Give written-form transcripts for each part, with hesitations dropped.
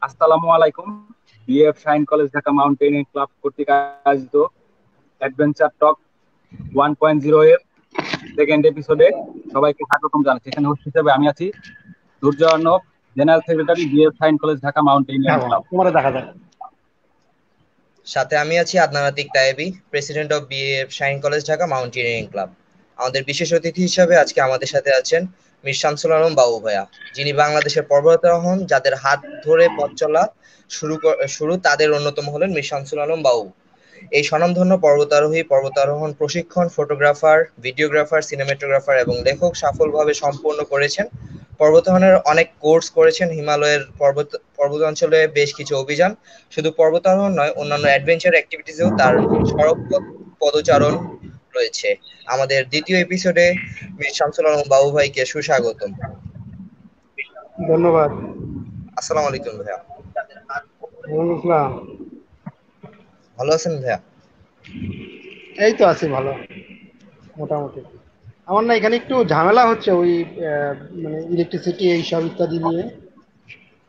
আসসালামু আলাইকুম। BF Shaheen college Dhaka mountaineering club কর্তৃক আয়োজিত অ্যাডভেঞ্চার টক 1.0 এর সেকেন্ড এপিসোডে সবাইকে স্বাগতম জানাচ্ছি। এখানে হোস্ট হিসেবে আমি আছি Durjoy Arnab, general secretary, BF Shaheen college Dhaka mountaineering club. তোমার দেখা যায়। সাথে আমি আছি Adnan Atik Tayebi, president of BF Shaheen college Dhaka mountaineering club. আমাদের বিশেষ অতিথি হিসেবে আজকে আমাদের সাথে আছেন মির শামসুল আলম বাবু ভাইয়া, যিনি বাংলাদেশের পর্বতারোহণ যাদের হাত ধরে পথ চলা শুরু তাদের অন্যতম হলেন মির শামসুল আলম বাবু। এই স্বনামধন্য পর্বতারোহী, পর্বতারোহণ প্রশিক্ষণ, ফটোগ্রাফার, ভিডিওগ্রাফার, সিনেমাটোগ্রাফার এবং লেখক সফলভাবে সম্পন্ন করেছেন। পর্বতারোহণের অনেক কোর্স করেছেন, হিমালয়ের পর্বতাঞ্চলে বেশ কিছু অভিযান। শুধু পর্বতারোহণ নয়, অন্যান্য অ্যাডভেঞ্চার অ্যাক্টিভিটিসেও তার সড়ক পদচারণ রয়েছে। আমাদের দ্বিতীয় এপিসোডে মির শামসুল আলম বাবু ভাইকে সুস্বাগতম। ধন্যবাদ। আসসালামু আলাইকুম ভাইয়া। ওয়ালাইকুম আসসালাম। ভালো আছেন ভাইয়া? এই তো আছি ভালো, মোটামুটি। আমার না এখানে একটু ঝামেলা হচ্ছে ওই মানে ইলেকট্রিসিটি এইসব ইত্যাদি নিয়ে।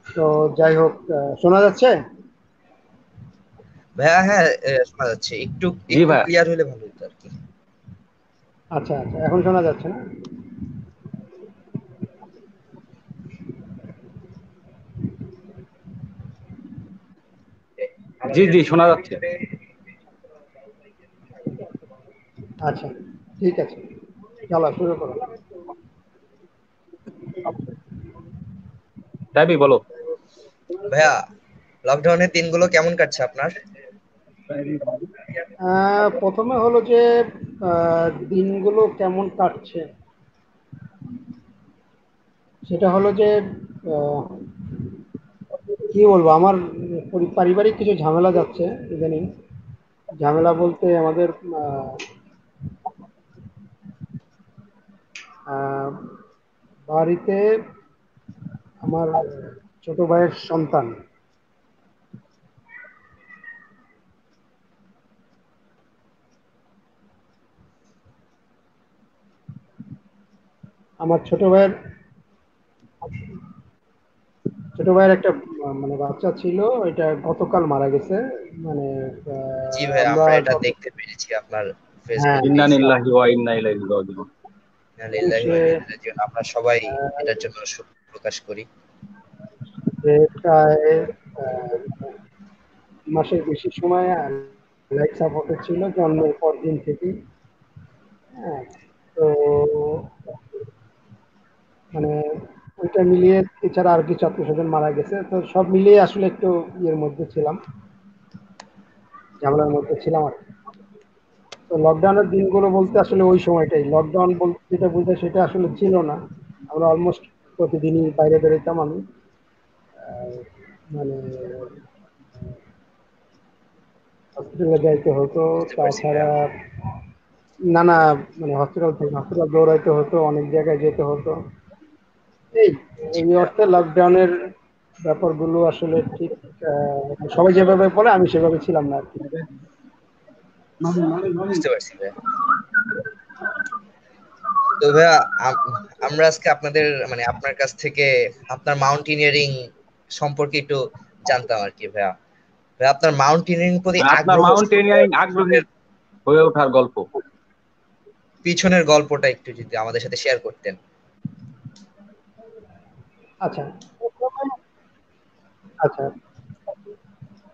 তো যাই হোক, শোনা যাচ্ছে? ভাইয়া হ্যাঁ, শোনা যাচ্ছে। একটু জি ভাই। ক্লিয়ার হলে ভালো হতো আর কি। আচ্ছা আচ্ছা, এখন শোনা যাচ্ছে না? জি জি, শোনা যাচ্ছে। আচ্ছা, ঠিক আছে, চলো শুরু করো। তাইবি বলো। ভাইয়া, লকডাউনের দিনগুলো কেমন কাটছে আপনার? প্রথমে হলো যে দিনগুলো কেমন কাটছে, সেটা হলো যে আহ, কি বলবো, আমার পারিবারিক কিছু ঝামেলা যাচ্ছে ইদানিং। ঝামেলা বলতে আমাদের আহ, বাড়িতে আমার ছোট ভাইয়ের সন্তান, আমার ছোট ভাইয়ের একটা মানে বাচ্চা ছিল, এটা গতকাল মারা গেছে। মানে জি ভাইয়া, আমরা আমরা এটা দেখতে পেরেছি আপনার হ্যাঁ, ফেসবুক ইন্না পেজে। লিল্লাহি ওয়া ইন্না ইলাইহি রাজিউন। সে আমরা সবাই এটার জন্য শোক প্রকাশ করি। সে প্রায় আহ, মাসের বেশি সময় লাইফ সাপোর্টে ছিল জন্মের পর দিন থেকে। হ্যাঁ, তো মানে ওইটা মিলিয়ে, এছাড়া আর কিছু আত্মীয় স্বজন মারা গেছে, তো সব মিলিয়ে আসলে একটু ইয়ের মধ্যে ছিলাম, ঝামেলার মধ্যে ছিলাম আর কি। তো লকডাউনের দিনগুলো বলতে আসলে ওই সময়টাই, লকডাউন বলতে যেটা বোঝায় সেটা আসলে ছিল না। আমরা অলমোস্ট প্রতিদিনই বাইরে বেরোতাম আমি। আহ, মানে হসপিটালে যাইতে হতো, বুঝতে পারছি তাছাড়া ভাইয়া। নানা মানে হসপিটাল দৌড়াইতে হতো, অনেক জায়গায় যেতে হতো। এই জি এই ভাইয়া, অর্থে লকডাউনের ব্যাপারগুলো আসলে ঠিক সবাই যেভাবে বলে আমি সেভাবে ছিলাম না আর কি। বুঝতে পারছি ভাইয়া। তো ভাইয়া, আমরা আজকে আপনার কাছ থেকে আপনার মাউন্টেনিয়ারিং সম্পর্কে একটু জানতাম আর কি ভাইয়া। ভাইয়া, আপনার মাউন্টেনিয়ারিং প্রতি মানে আপনার আগ্রহ শুরু মাউন্টেনিয়ারিং করার আগ্রহী হয়ে ওঠার গল্প। পিছনের গল্পটা একটু যদি আমাদের সাথে শেয়ার করতেন। আচ্ছা, আচ্ছা,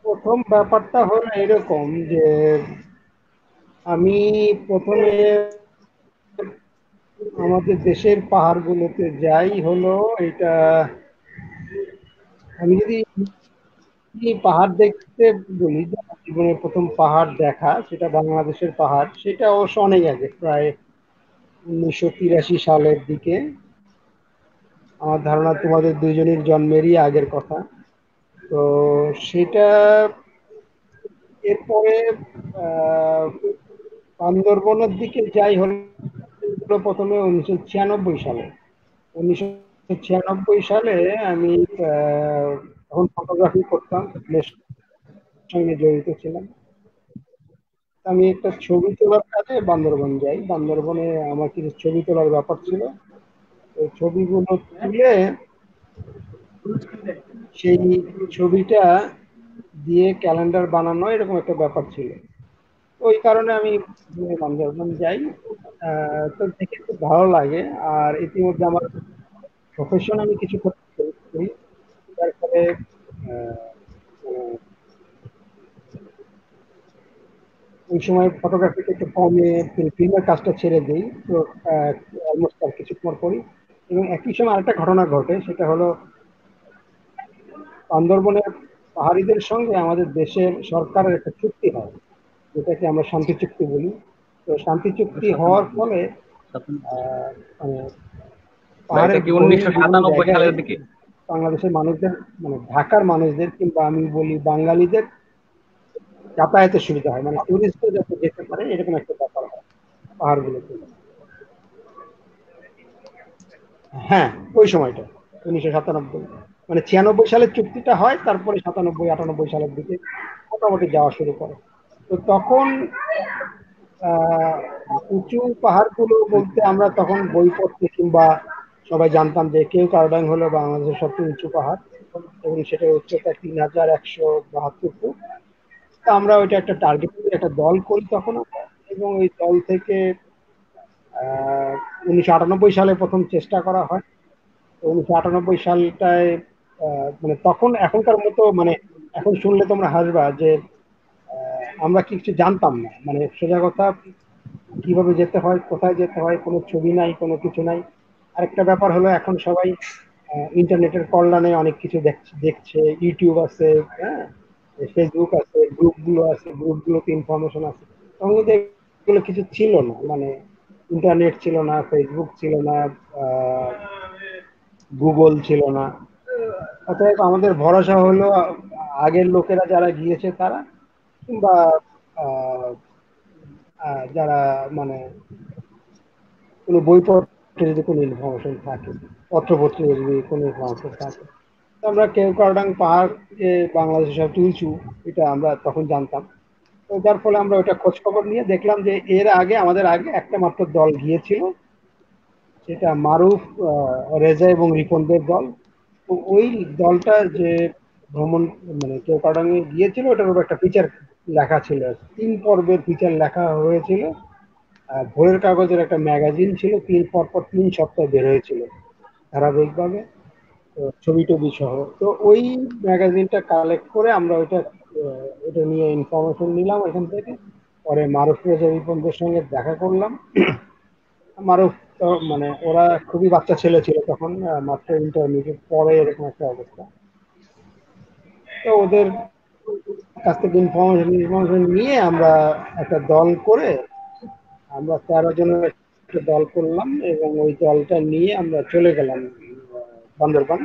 প্রথম ব্যাপারটা হলো এরকম যে আমি প্রথমে আমাদের দেশের পাহাড়গুলোতে যাই হলো এটা, আমি যদি পাহাড় দেখতে বলি যে আমার জীবনের প্রথম পাহাড় দেখা, সেটা বাংলাদেশের পাহাড়, সেটা অবশ্য অনেক আগে, প্রায় 1983 সালের দিকে। আমার ধারণা তোমাদের দুজনের জন্মেরই আগের কথা। তো সেটা এরপরে আহ, বান্দরবনের দিকে যাই হলো প্রথমে 1996 সালে। 1996 সালে আমি তখন ফটোগ্রাফি করতাম, ফিল্মের সঙ্গে জড়িত ছিলাম। আমি একটা ছবি তোলার কাজে বান্দরবন যাই। বান্দরবনে আমার কিছু ছবি তোলার ব্যাপার ছিল। ওই ছবিগুলো তুলে সেই ছবিটা দিয়ে ক্যালেন্ডার বানানো এরকম একটা ব্যাপার ছিল। ওই কারণে আমি বান্দরবান যাই। তো দেখে খুব ভালো লাগে। আর ইতিমধ্যে আমার প্রফেশন আমি কিছু করতে করি, যার ফলে মানে ওই সময় ফটোগ্রাফিতে একটু কমে ফিল্মের কাজটা ছেড়ে দিই। তো অলমোস্ট আর কিছুক্ষণ করি। এবং একই সময় আরেকটা ঘটনা ঘটে, সেটা হলো বান্দরবনের পাহাড়িদের সঙ্গে আমাদের দেশের সরকারের একটা চুক্তি হয়, যেটাকে আমরা শান্তি চুক্তি বলি। তো শান্তি চুক্তি হওয়ার ফলে মানে এটা পাহাড়ের কি গহীন বিভিন্ন 1997 জায়গায় সালের দিকে? বাংলাদেশের মানুষদের, মানে ঢাকার মানুষদের কিংবা আমি বলি বাঙালিদের যাতায়াতের সুবিধা হয়, মানে টুরিস্টরা যাতে যেতে পারে এরকম একটা ব্যাপার হয় পাহাড়গুলোতে। হ্যাঁ, ওই সময়টা 1997, মানে 96 সালের চুক্তিটা হয়, তারপরে 97-98 সালের দিকে মোটামুটি যাওয়া শুরু করে। তো তখন আহ, উঁচু পাহাড়গুলো বলতে আমরা তখন বই পড়তে কিংবা সবাই জানতাম যে কেওক্রাডাং হলো বাংলাদেশের সবচেয়ে উঁচু পাহাড়, এবং সেটার উচ্চতা 3172 ফুট। তা আমরা ওইটা একটা টার্গেট করে একটা দল করি তখন আমরা, এবং ওই দল থেকে 1998 সালে প্রথম চেষ্টা করা হয়। 1998 সালটায় মানে তখন এখনকার মতো, মানে এখন শুনলে তোমরা হাসবা যে আমরা কিছু জানতাম না, মানে সোজা কথা, কিভাবে যেতে হয়, কোথায় যেতে হয়, কোনো ছবি নাই, কোনো কিছু নাই। আরেকটা ব্যাপার হলো এখন সবাই ইন্টারনেটের কল্যাণে অনেক কিছু দেখছে, ইউটিউব আছে, হ্যাঁ, ফেসবুক আছে, গ্রুপগুলো আছে, গ্রুপগুলোতে ইনফরমেশন আছে। তখন কিন্তু এগুলো কিছু ছিল না, মানে ইন্টারনেট ছিল না, ফেসবুক ছিল না, গুগল ছিল না। অতএব আমাদের ভরসা হলো আগের লোকেরা যারা গিয়েছে তারা, কিংবা আহ, যারা মানে কোনো বইপত্রে যদি কোনো ইনফরমেশন থাকে, পত্রপত্রিকা যদি কোনো ইনফরমেশন থাকে। তো আমরা কেওক্রাডাং পাহাড় যে বাংলাদেশের সবচেয়ে উঁচু, এটা আমরা তখন জানতাম। তো যার ফলে আমরা ওটা খোঁজ খবর নিয়ে দেখলাম যে এর আগে আমাদের আগে একটা মাত্র দল গিয়েছিল, সেটা মারুফ, রেজা এবং রিপনদের দল। তো ওই দলটা যে ভ্রমণ, মানে কেওক্রাডাং এ গিয়েছিল, ওটার উপর একটা ফিচার লেখা ছিল, 3 পর্বের ফিচার লেখা হয়েছিল। ভোরের কাগজের একটা ম্যাগাজিন ছিল, পরপর 3 সপ্তাহ বের হয়েছিল ধারাবাহিকভাবে, তো ছবি টবি সহ। তো ওই ম্যাগাজিনটা কালেক্ট করে আমরা ওটা নিয়ে ইনফরমেশন নিলাম এখান থেকে। পরে মারুফ রেজা রিপনদের সঙ্গে দেখা করলাম। মারুফ তো মানে ওরা খুবই বাচ্চা ছেলে ছিল তখন, মাত্র ইন্টারমিডিয়েট পরে, এরকম একটা অবস্থা। তো ওদের কাছ থেকে ইনফরমেশন নিয়ে আমরা একটা দল করে, আমরা 13 জনের একটা দল করলাম, এবং ওই দলটা নিয়ে আমরা চলে গেলাম বান্দরবান।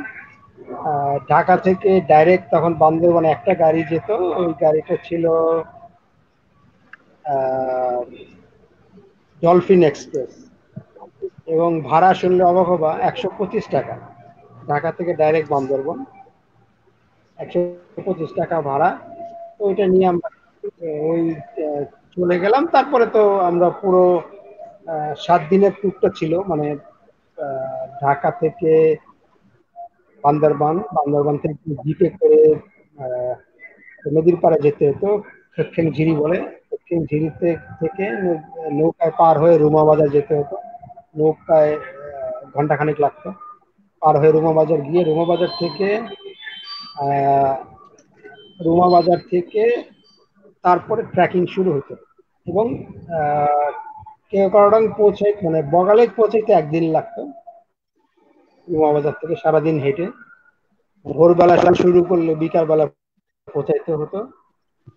ঢাকা থেকে ডাইরেক্ট তখন বান্দরবান একটা গাড়ি যেত, ওই গাড়িটা ছিল ডলফিন এক্সপ্রেস, এবং ভাড়া শুনলে অবাক হবা, 125 টাকা। ঢাকা থেকে ডাইরেক্ট বান্দরবান, 125 টাকা ভাড়া। তো ওইটা নিয়ে আমরা ওই চলে গেলাম। তারপরে তো আমরা পুরো 7 দিনের ট্যুরটা ছিল, মানে ঢাকা থেকে বান্দরবান, বান্দরবান থেকে জিপে করে আহ, নদীর পাড়ে যেতে হতো, দক্ষিণ ঝিরি বলে। দক্ষিণ ঝিরিতে থেকে নৌকায় পার হয়ে রুমা বাজার যেতে হতো। নৌকায় ঘন্টাখানেক লাগতো। পার হয়ে রুমা বাজার গিয়ে আহ, রুমা বাজার থেকে তারপরে ট্রেকিং শুরু হতো। এবং কেওক্রাডাং পৌঁছে, মানে বগালেক পৌঁছাইতে 1 দিন লাগতো রুমা বাজার থেকে, সারাদিন হেঁটে। ভোরবেলা শুরু করলে বিকাল বেলা পৌঁছাইতে হতো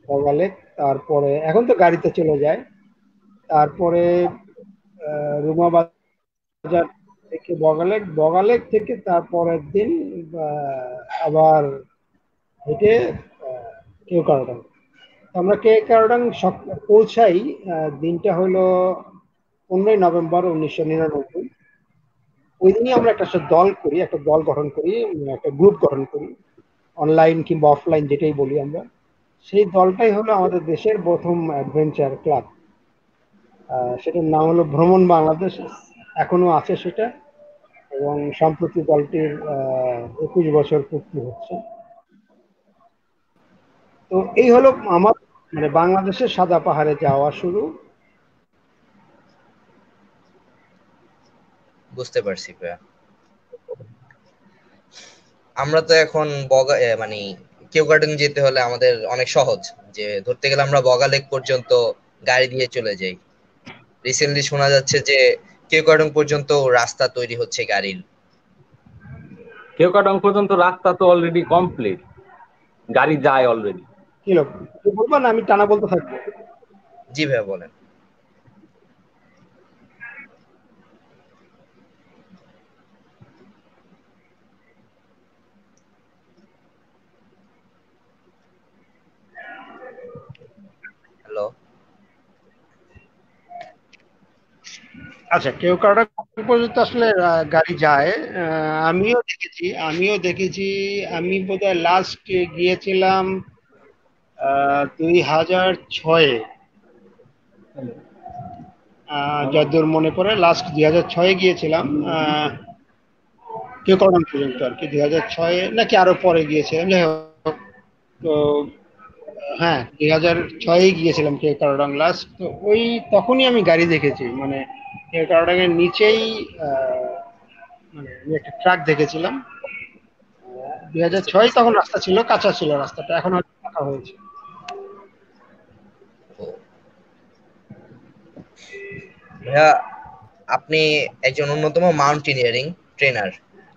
বগালেক। তারপরে এখন তো গাড়িতে চলে যায়। তারপরে রুমা বাজার থেকে বগালেক, বগালেক থেকে তারপরের দিন আবার হেঁটে কেওক্রাডাং। আমরা কেওক্রাডাং পৌঁছাই, দিনটা হলো 15ই নভেম্বর 1999। ওই দিনই আমরা একটা দল করি, একটা দল গঠন করি, একটা গ্রুপ গঠন করি, অনলাইন কিংবা অফলাইন যেটাই বলি আমরা। সেই দলটাই হলো আমাদের দেশের প্রথম অ্যাডভেঞ্চার ক্লাব। সেটার নাম হলো ভ্রমণ বাংলাদেশ, এখনো আছে সেটা। এবং সম্প্রতি দলটির 21 বছর পূর্তি হচ্ছে। তো এই হলো আমার মানে বাংলাদেশের সাদা পাহাড়ে যাওয়া শুরু। বুঝতে পারছি ভাইয়া। আমরা তো এখন মানে কেউ গার্ডেন যেতে হলে আমাদের অনেক সহজ, যে ধরতে গেলে আমরা বগা লেক পর্যন্ত গাড়ি দিয়ে চলে যাই। রিসেন্টলি শোনা যাচ্ছে যে কেউ গার্ডেন পর্যন্ত রাস্তা তৈরি হচ্ছে গাড়ির। কেওক্রাডং পর্যন্ত রাস্তা তো অলরেডি কমপ্লিট, গাড়ি যায় অলরেডি। কি লোক বলবো না, আমি টানা বলতে থাকবো। জি ভাইয়া বলেন। হ্যালো। আচ্ছা, কেওক্রাডা পর্যন্ত আসলে গাড়ি যায়। আমিও দেখেছি। আমি বোধহয় লাস্ট গিয়েছিলাম 2006-এ, যতদূর মনে পড়ে লাস্ট 2006-এ গিয়েছিলাম কেওক্রাডা পর্যন্ত আর কি। 2006-এ নাকি আরো পরে গিয়েছিলাম, যাই হোক। তো হ্যাঁ, 2006-এ গিয়েছিলাম কেওক্রাডা লাস্ট। তো ওই তখনই আমি গাড়ি দেখেছি, মানে কেওক্রাডা এর নিচেই মানে আমি একটা ট্রাক দেখেছিলাম। বুঝতে 2006 পারছি। তখন রাস্তা ছিল, কাঁচা ছিল রাস্তাটা, এখন হয়তো পাকা হয়েছে। ও ভাইয়া, আপনি একজন অন্যতম মাউন্টেনিয়ারিং ট্রেনার।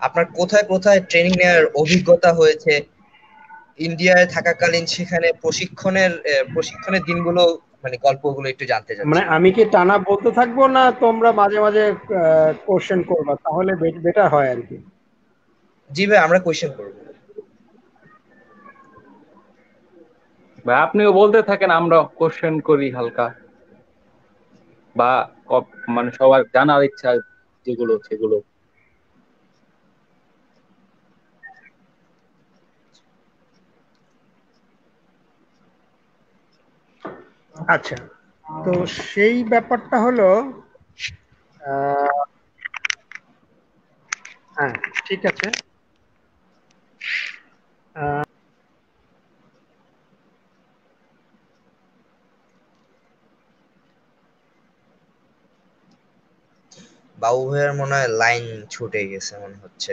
আপনার কোথায় কোথায় ট্রেনিং নেওয়ার অভিজ্ঞতা হয়েছে? ইন্ডিয়ায় থাকাকালীন সেখানে প্রশিক্ষণের দিনগুলো, মানে গল্পগুলো একটু জানতে মানে চাচ্ছি। আমি কি টানা বলতে থাকবো, না তোমরা মাঝে মাঝে কোশ্চেন করবা, তাহলে বেটার হয় আর কি। জি ভাই, আমরা কোয়েশ্চেন করব। ভাই আপনিও বলতে থাকেন, আমরা কোশ্চেন করি হালকা, বা মানে সবার জানার ইচ্ছা যেগুলো সেগুলো। আচ্ছা, তো সেই ব্যাপারটা হলো আহ, হ্যাঁ, ঠিক আছে। আহ, বাবু ভাইয়ার মনে হয় লাইন ছুটে গেছে মনে হচ্ছে।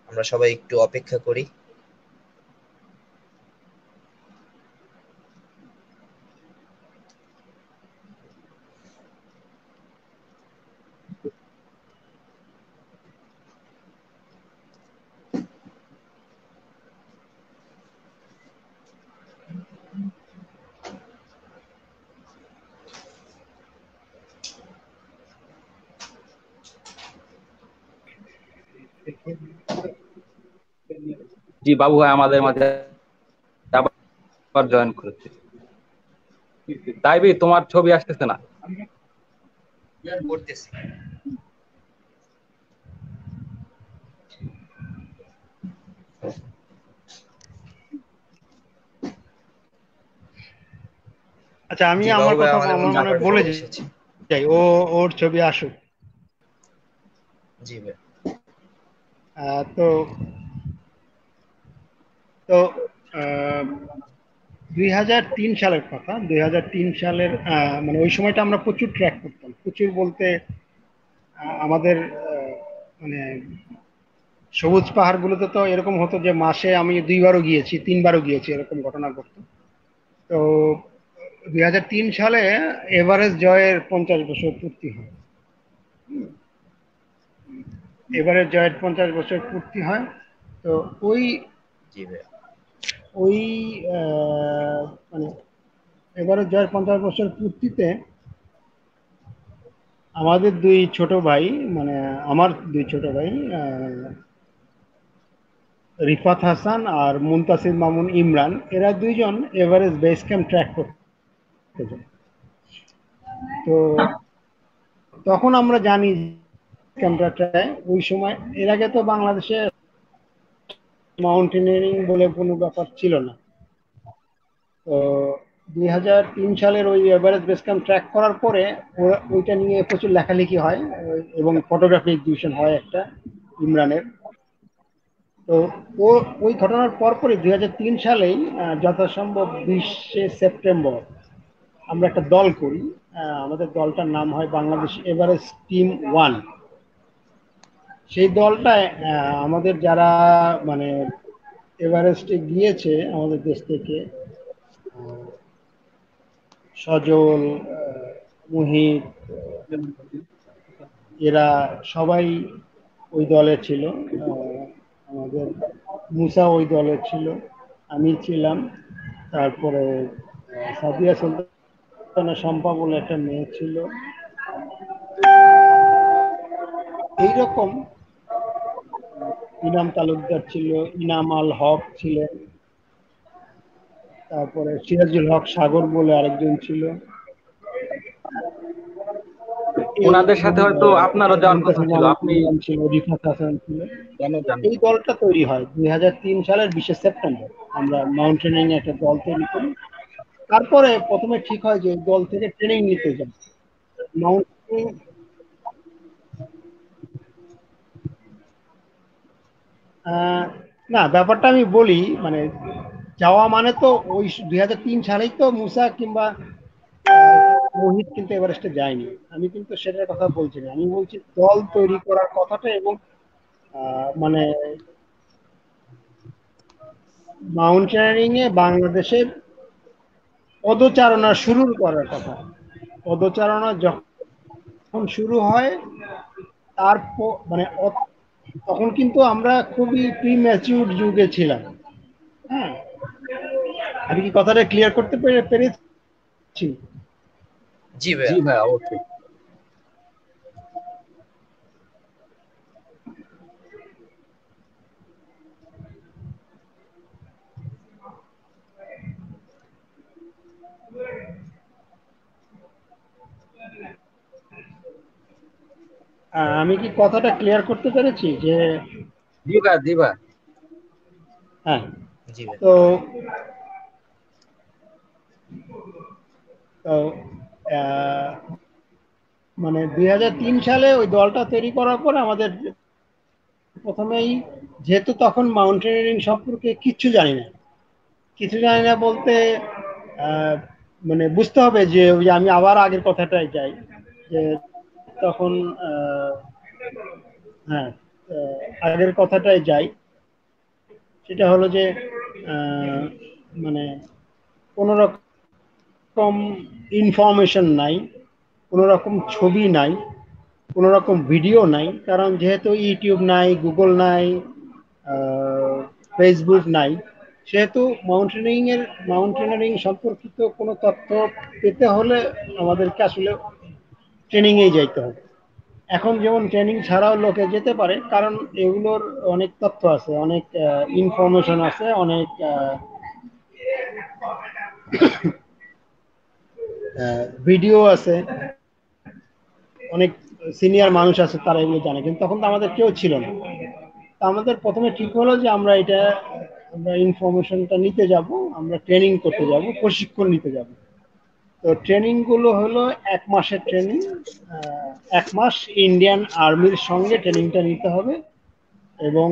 আমরা সবাই একটু অপেক্ষা করি। জি, বাবু ভাই আমাদের মাঝে আবার জয়েন করেছে। তাইবি, তোমার ছবি আসতেছে না। করতেছি। আচ্ছা, আমি জি বাবু আমার ভাই কথা আমাদের আমার মধ্যে মনে আবার বলে চলে এসেছে। যাই, ওর ছবি আসুক। জি ভাই। তো তো আহ, 2003 সালের কথা। 2003 সালের মানে ওই সময়টা আমরা প্রচুর ট্র্যাক করতাম, প্রচুর বলতে আমাদের মানে সবুজ পাহাড়গুলোতে তো এরকম হতো যে মাসে আমি 2বারও গিয়েছি, 3বারও গিয়েছি, এরকম ঘটনা ঘটতো। তো 2003 সালে এভারেস্ট জয়ের 50 বছর পূর্তি হয়। এভারেস্ট জয়ের 50 বছর পূর্তি হয়। তো ওই জি ভাই। ওই মানে এভারেস্ট জয়ের 50 বছর পূর্তিতে আমাদের দুই ছোট ভাই, মানে আমার দুই ছোট ভাই, রিফাত হাসান আর মুনতাসির মামুন ইমরান, এরা দুইজন এভারেস্ট বেস ক্যাম্প ট্র্যাক করতে যায়। তো তখন আমরা জানি ক্যাম্পটা ওই সময়, এর আগে তো বাংলাদেশে মাউন্টেনিয়ারিং বলে কোনো ব্যাপার ছিল না। তো 2003 সালের ওই এভারেস্ট বেস ক্যাম্প ট্র্যাক করার পরে ওইটা নিয়ে প্রচুর লেখালেখি হয়, এবং ফটোগ্রাফি এক্সিবিশন হয় একটা ইমরানের। তো ও ওই ঘটনার পরপরই 2003 সালেই যথাসম্ভব 20শে সেপ্টেম্বর আমরা একটা দল করি। আমাদের দলটার নাম হয় বাংলাদেশ এভারেস্ট টিম 1। সেই দলটায় আমাদের যারা মানে এভারেস্টে গিয়েছে আমাদের দেশ থেকে, সজল, মুহিত, এরা সবাই ওই দলে ছিল। আমাদের মুসা ওই দলে ছিল, আমি ছিলাম, তারপরে সাদিয়া সুলতানা শম্পা বলে একটা মেয়ে ছিল। এইরকম ইনাম তালুকদার ছিল, ইনাম আল হক ছিলেন, তারপরে সিরাজুল হক সাগর বলে আরেকজন ছিল। ওনাদের সাথে হয়তো আপনারও যাওয়ার কথা মুনতাসির ছিল, মাহমুদ আপনি ইমরান ছিল, রিফাত হাসান ছিল। কেন যান? এই দলটা তৈরি হয় 2003 সালের 20শে সেপ্টেম্বর। আমরা মাউন্টেনিং একটা দল তৈরি করি। তারপরে প্রথমে ঠিক হয় যে এই দল থেকে ট্রেনিং নিতে যাই। মাউন্টেনিং না, ব্যাপারটা আমি বলি, মানে যাওয়া মানে তো ওই 2003 সালেই তো মুসা কিংবা মোহিত কিন্তু এভারেস্টে যায়নি। আমি কিন্তু সেটার কথা বলছি না, আমি বলছি দল তৈরি করার কথাটা এবং মানে মাউন্টেনিং এ বাংলাদেশের পদচারণা শুরু করার কথা। পদচারণা যখন শুরু হয় মানে তখন কিন্তু আমরা খুবই প্রিম্যাচিউর যুগে ছিলাম। হ্যাঁ, আমি কি কথাটা ক্লিয়ার করতে পেরেছি? জি জি ভাইয়া। ভাই, অবশ্যই। আমি কি কথাটা ক্লিয়ার করতে পেরেছি যে জি ভাই, জি ভাই। হ্যাঁ। জি ভাই। তো তো মানে 2003 সালে ওই দলটা তৈরি করার পর আমাদের প্রথমেই, যেহেতু তখন মাউন্টেনিয়ারিং সম্পর্কে কিছু জানি না বলতে মানে বুঝতে হবে যে ওই যে আমি আবার আগের কথাটাই যাই যে তখন হ্যাঁ, আগের কথাটাই যাই, সেটা হলো যে আহ, মানে কোনো রকম ইনফরমেশন নাই, কোনো রকম ছবি নাই, কোনো রকম ভিডিও নাই, কারণ যেহেতু ইউটিউব নাই, গুগল নাই, ফেসবুক নাই, সেহেতু মাউন্টেনিয়ারিং সম্পর্কিত কোনো তথ্য পেতে হলে আমাদেরকে আসলে ট্রেনিংয়েই যাইতে হবে। এখন যেমন ট্রেনিং ছাড়াও লোকে যেতে পারে, কারণ এগুলোর অনেক তথ্য আছে, অনেক ইনফরমেশন আছে, অনেক ভিডিও আছে, অনেক সিনিয়র মানুষ আছে, তারা এগুলো জানে। কিন্তু তখন তো আমাদের কেউ ছিল না। তো আমাদের প্রথমে ঠিক হলো যে আমরা ইনফরমেশনটা নিতে যাব, আমরা ট্রেনিং করতে যাব, প্রশিক্ষণ নিতে যাব। তো ট্রেনিং গুলো হলো 1 মাসের ট্রেনিং। 1 মাস ইন্ডিয়ান আর্মির সঙ্গে ট্রেনিংটা নিতে হবে এবং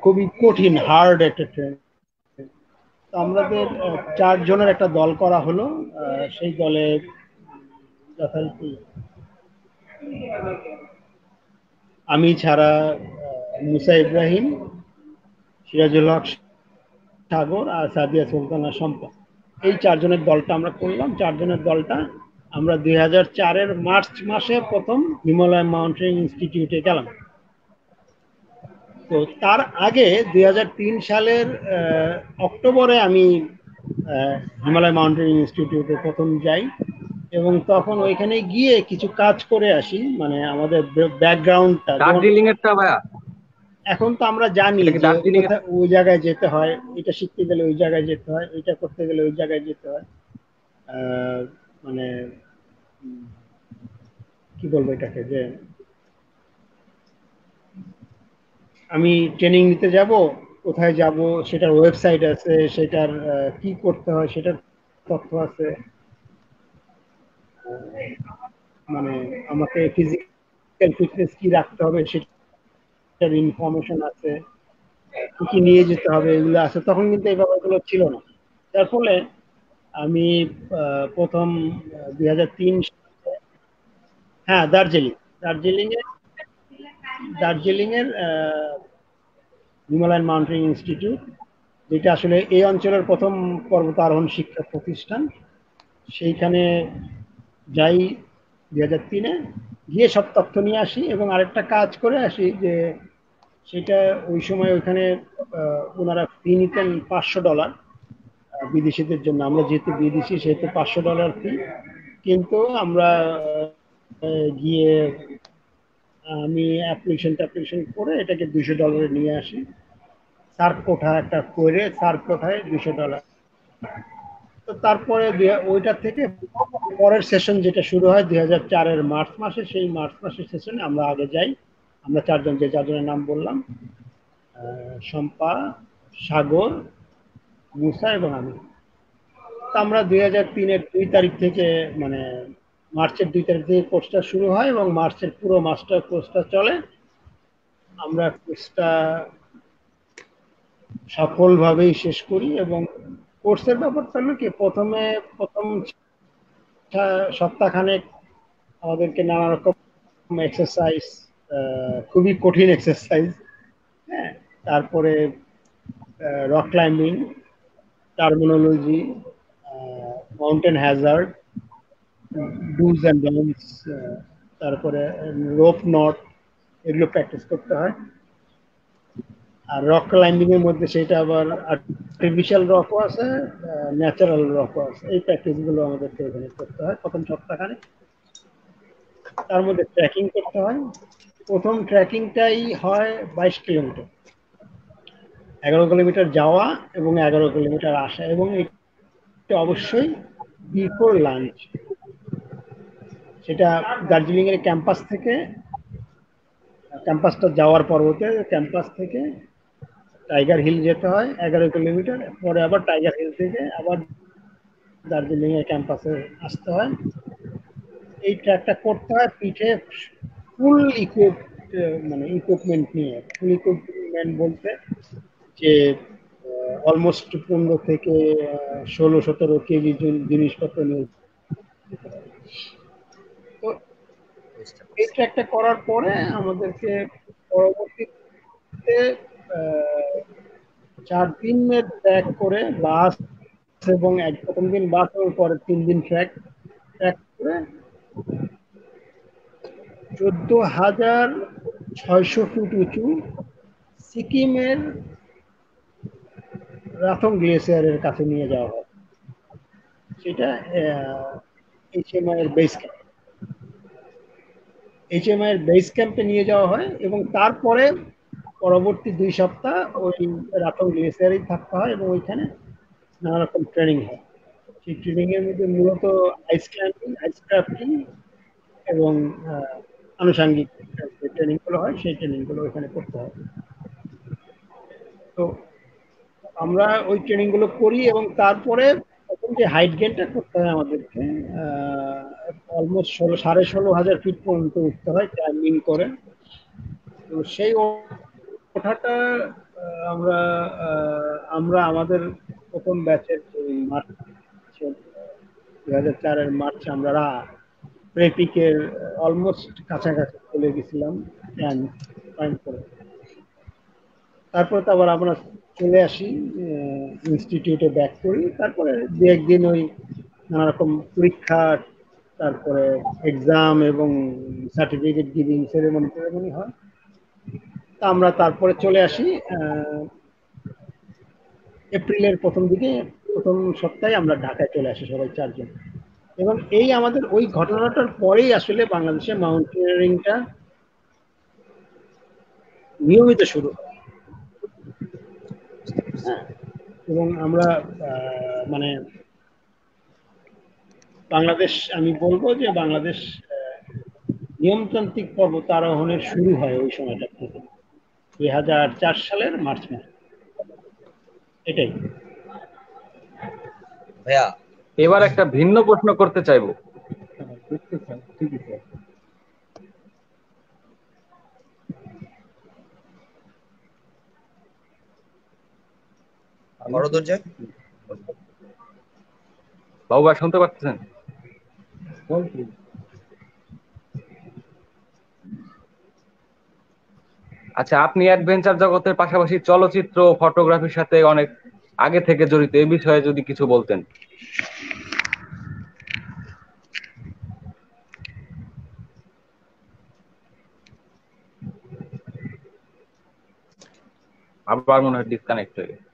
খুবই কঠিন, হার্ড একটা ট্রেনিং। তো আমাদের 4 জনের একটা দল করা হলো। সেই দলে যথারীতি আমি ছাড়া মুসা ইব্রাহিম, সিরাজুল হক সাগর আর সাদিয়া সুলতানা শম্পা, এই 4 জনের দলটা আমরা করলাম। 4 জনের দলটা আমরা 2004-এর মার্চ মাসে প্রথম হিমালয় মাউন্টেনিং ইনস্টিটিউটে গেলাম। তো তার আগে 2003 সালের অক্টোবরে আমি হিমালয় মাউন্টেনিং ইনস্টিটিউটে প্রথম যাই এবং তখন ওইখানে গিয়ে কিছু কাজ করে আসি, মানে আমাদের ব্যাকগ্রাউন্ডটা যেমন দার্জিলিং এরটা ভাইয়া? এখন তো আমরা জানি এটা কি যে দার্জিলিং এর? কোথায় ওই জায়গায় যেতে হয়, এটা শিখতে গেলে ওই জায়গায় যেতে হয়, এটা করতে গেলে ওই জায়গায় যেতে হয়। মানে কি বলবো এটাকে, যে আমি ট্রেনিং নিতে যাব, কোথায় যাব সেটার ওয়েবসাইট আছে, সেটার কি করতে হয় সেটার তথ্য আছে, মানে আমাকে ফিজিক্যাল ফিটনেস কি রাখতে হবে সেটার ইনফরমেশন আছে। কি কি নিয়ে যেতে হবে এগুলো আছে, তখন কিন্তু এই ব্যাপারগুলো ছিল না। যার ফলে আমি প্রথম 2003, হ্যাঁ দার্জিলিং এর হিমালয়ান মাউন্টেনিং ইনস্টিটিউট, যেটা আসলে এই অঞ্চলের প্রথম পর্বতারোহণ শিক্ষা প্রতিষ্ঠান, সেইখানে যাই 2003-এ, গিয়ে সব তথ্য নিয়ে আসি এবং আরেকটা কাজ করে আসি যে সেটা ওই সময় ওইখানে ওনারা ফি নিতেন $500 বিদেশিদের জন্য। আমরা যেহেতু বিদেশি সেহেতু $500 ফি, কিন্তু আমরা গিয়ে আমি অ্যাপ্লিকেশন করে এটাকে $200 নিয়ে আসি। সার্ফ কোঠা একটা করে, সার্ফ কোঠায় $200। তো তারপরে ওইটা থেকে পরের সেশন যেটা শুরু হয় 2004-এর মার্চ মাসে, সেই মার্চ মাসের সেশনে আমরা আগে যাই। আমরা চারজন, যে চারজনের নাম বললাম, শম্পা, সাগর, মুসা এবং আমি। তো আমরা 2003-এর 2 তারিখ থেকে, মানে মার্চের 2 তারিখ থেকে কোর্সটা শুরু হয় এবং মার্চের পুরো মাসটা কোর্সটা চলে। আমরা কোর্সটা সফলভাবেই শেষ করি এবং কোর্সের ব্যাপারটা হলো কি, প্রথম সপ্তাহখানেক আমাদেরকে নানা রকম এক্সারসাইজ, খুবই কঠিন এক্সারসাইজ, হ্যাঁ, তারপরে rock climbing, terminology, mountain Hazard, dos and don'ts, তারপরে রোপ নট, এগুলো প্র্যাকটিস করতে হয়। আর রক ক্লাইম্বিং এর মধ্যে সেটা আবার আর্টিফিশিয়াল রকও আছে, ন্যাচারাল রকও আছে। এই প্র্যাকটিস গুলো আমাদেরকে এখানে করতে হয় প্রথম সপ্তাহখানে। তার মধ্যে ট্রেকিং করতে হয়। প্রথম ট্রেকিংটাই হয় 22 কিলোমিটার, 11 কিলোমিটার যাওয়া এবং 11 কিলোমিটার আসা, এবং এটা অবশ্যই বিফোর লাঞ্চ। সেটা দার্জিলিং এর ক্যাম্পাসটা যাওয়ার পর্বতে ক্যাম্পাস থেকে টাইগার হিল যেতে হয় 11 কিলোমিটার, পরে আবার টাইগার হিল থেকে আবার দার্জিলিং এর ক্যাম্পাসে আসতে হয়। এই ট্র্যাকটা করতে হয় পিঠে ফুল ইকুইপমেন্ট নিয়ে। ফুল ইকুইপমেন্ট বলতে যে অলমোস্ট 15 থেকে 16-17 কেজি জিনিসপত্র নিয়ে। তো এই ট্র্যাকটা করার পরে আমাদেরকে পরবর্তীতে 4 দিনের ট্র্যাক করে বাস, এবং প্রথম দিন বাস এবং পরের 3 দিন ট্র্যাক করে 14,600 ফুট উঁচু সিকিমের রাথং গ্লেসিয়ারের কাছে নিয়ে যাওয়া হয়। সেটা HMI এর বেস ক্যাম্পে নিয়ে যাওয়া হয় এবং তারপরে পরবর্তী 2 সপ্তাহ ওই রাথং গ্লেসিয়ারেই থাকতে হয় এবং ওইখানে নানা রকম ট্রেনিং হয়। সেই ট্রেনিং এর মধ্যে মূলত আইস ক্লাইম্বিং, আইস ক্রাফটিং এবং আনুষঙ্গিক যে ট্রেনিং গুলো হয় সেই ট্রেনিং গুলো ওইখানে করতে হয়। তো আমরা ওই ট্রেনিং গুলো করি এবং তারপরে প্রথম যে হাইট গেইনটা করতে হয় আমাদেরকে, অলমোস্ট 16,500 ফিট পর্যন্ত উঠতে হয় ক্লাইম্বিং করে। তো সেই ওঠাটা আমরা আমাদের প্রথম ব্যাচের মার্চ 2004-এর মার্চে আমরা প্রেপিকের অলমোস্ট কাছাকাছি চলে গেছিলাম ক্লাইম্ব করে। তারপরে তো আবার আমরা চলে আসি, ইনস্টিটিউটে ব্যাক করি। তারপরে দু একদিন ওই নানা রকম পরীক্ষা, তারপরে এক্সাম এবং সার্টিফিকেট গিভিং সেরেমনি হয়। তা আমরা তারপরে চলে আসি এপ্রিলের প্রথম সপ্তাহে আমরা ঢাকায় চলে আসি সবাই চারজন। এবং এই আমাদের ওই ঘটনাটার পরেই আসলে বাংলাদেশে মাউন্টেনিয়ারিংটা নিয়মিত শুরু হয়। হ্যাঁ, এবং আমরা মানে বাংলাদেশ, আমি বলবো যে বাংলাদেশ নিয়মতান্ত্রিক পর্বতারোহণের শুরু হয় ওই সময়টা থেকে, 2004 সালের মার্চ মাসে। এটাই ভাইয়া। এবার একটা ভিন্ন প্রশ্ন করতে চাইবো। ঠিক আছে। বড় দরজায়। বাবু ভাই শুনতে পাচ্ছেন? আচ্ছা, আপনি অ্যাডভেঞ্চার জগতের পাশাপাশি চলচ্চিত্র ফটোগ্রাফির সাথে অনেক আগে থেকে জড়িত, এই বিষয়ে যদি কিছু বলতেন। আবার মনে হয় ডিসকানেক্ট হয়ে গেছে।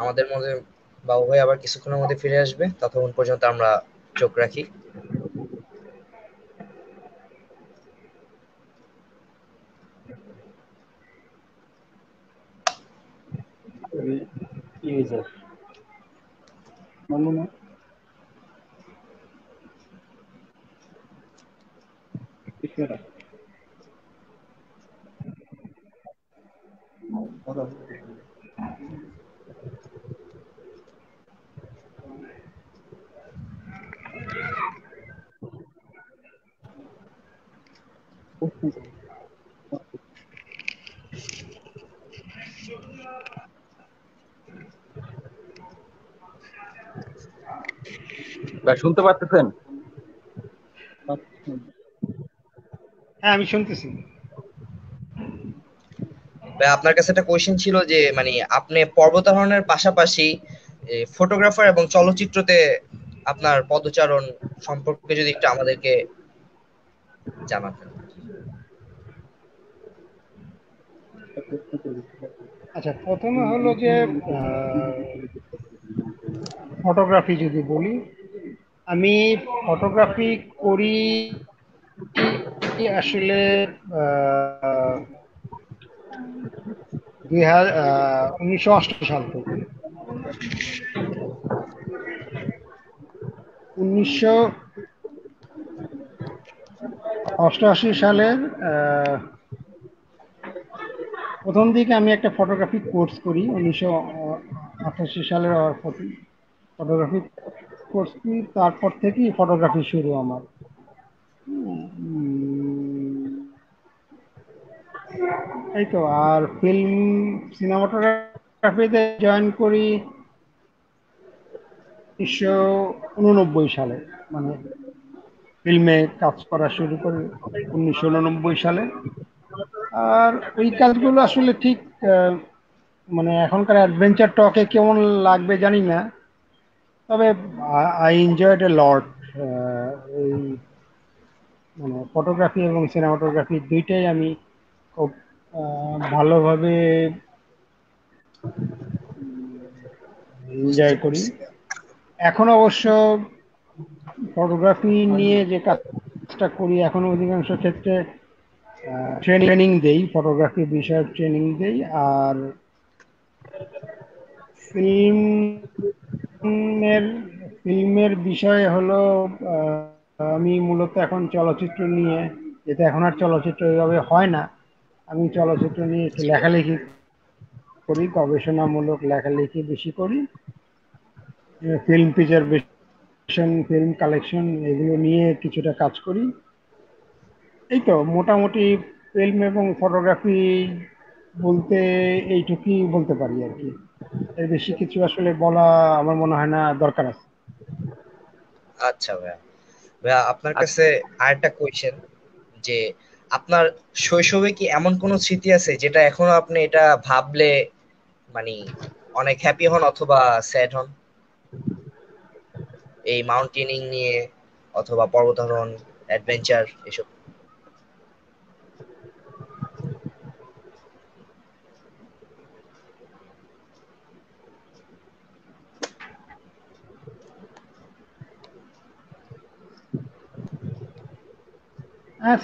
আমাদের মধ্যে বাবু ভাই আবার কিছুক্ষণের মধ্যে ফিরে আসবে, ততক্ষণ পর্যন্ত আমরা চোখ রাখি। ভাই শুনতে পাচ্ছেন? হ্যাঁ, আমি শুনতেছি। ভাই আপনার কাছে একটা কোয়েশ্চেন ছিল যে মানে আপনি পর্বতারোহণের পাশাপাশি ফটোগ্রাফার এবং চলচ্চিত্রতে আপনার পদচারণ সম্পর্কে যদি একটু আমাদেরকে জানাতেন। আচ্ছা, প্রথমে হলো যে ফটোগ্রাফি যদি বলি, আমি ফটোগ্রাফি করি আসলে 1988 সাল থেকে। 1988 সালের প্রথম দিকে আমি একটা ফটোগ্রাফি কোর্স করি। 1988 সালের ফটোগ্রাফি কোর্স করি, তারপর থেকেই ফটোগ্রাফি শুরু আমার। এই তো। আর সিনেমাটোগ্রাফিতে জয়েন করি 1989 সালে, মানে ফিল্মে কাজ করা শুরু করি 1989 সালে। আর ওই কাজগুলো আসলে ঠিক মানে এখনকার অ্যাডভেঞ্চার টকে কেমন লাগবে জানি না, তবে আই এনজয়েড এ লট। এই মানে ফটোগ্রাফি এবং সিনেমাটোগ্রাফি দুইটাই আমি খুব ভালোভাবে বুঝতে এনজয় করি। পারছি। এখন অবশ্য ফটোগ্রাফি নিয়ে যে কাজটা করি, এখন অধিকাংশ ক্ষেত্রে ট্রেনিং দেই, ফটোগ্রাফি বিষয়ক ট্রেনিং দেই। আর ফিল্মের ফিল্মের বিষয় হলো আমি মূলত এখন চলচ্চিত্র নিয়ে, যেটা এখন আর চলচ্চিত্র এভাবে হয় না, আমি চলচ্চিত্র নিয়ে একটু জি ভাইয়া। লেখালেখি করি, গবেষণামূলক লেখালেখি বেশি করি। ফিল্ম প্রিজার্ভেশন, ফিল্ম কালেকশন, এগুলো নিয়ে কিছুটা কাজ করি। এই তো মোটামুটি ফিল্ম এবং ফটোগ্রাফি বলতে এইটুকুই বলতে পারি আর কি। এর বেশি কিছু আসলে বলা আমার মনে হয় না দরকার আছে। আচ্ছা ভাইয়া, ভাইয়া আপনার আচ্ছা, কাছে আরেকটা কোয়েশ্চেন যে আপনার শৈশবে কি এমন কোনো স্মৃতি আছে যেটা এখনো আপনি এটা ভাবলে মানে অনেক হ্যাপি হন অথবা স্যাড হন, এই মাউন্টেনিং নিয়ে অথবা পর্বতারোহণ, অ্যাডভেঞ্চার এসব?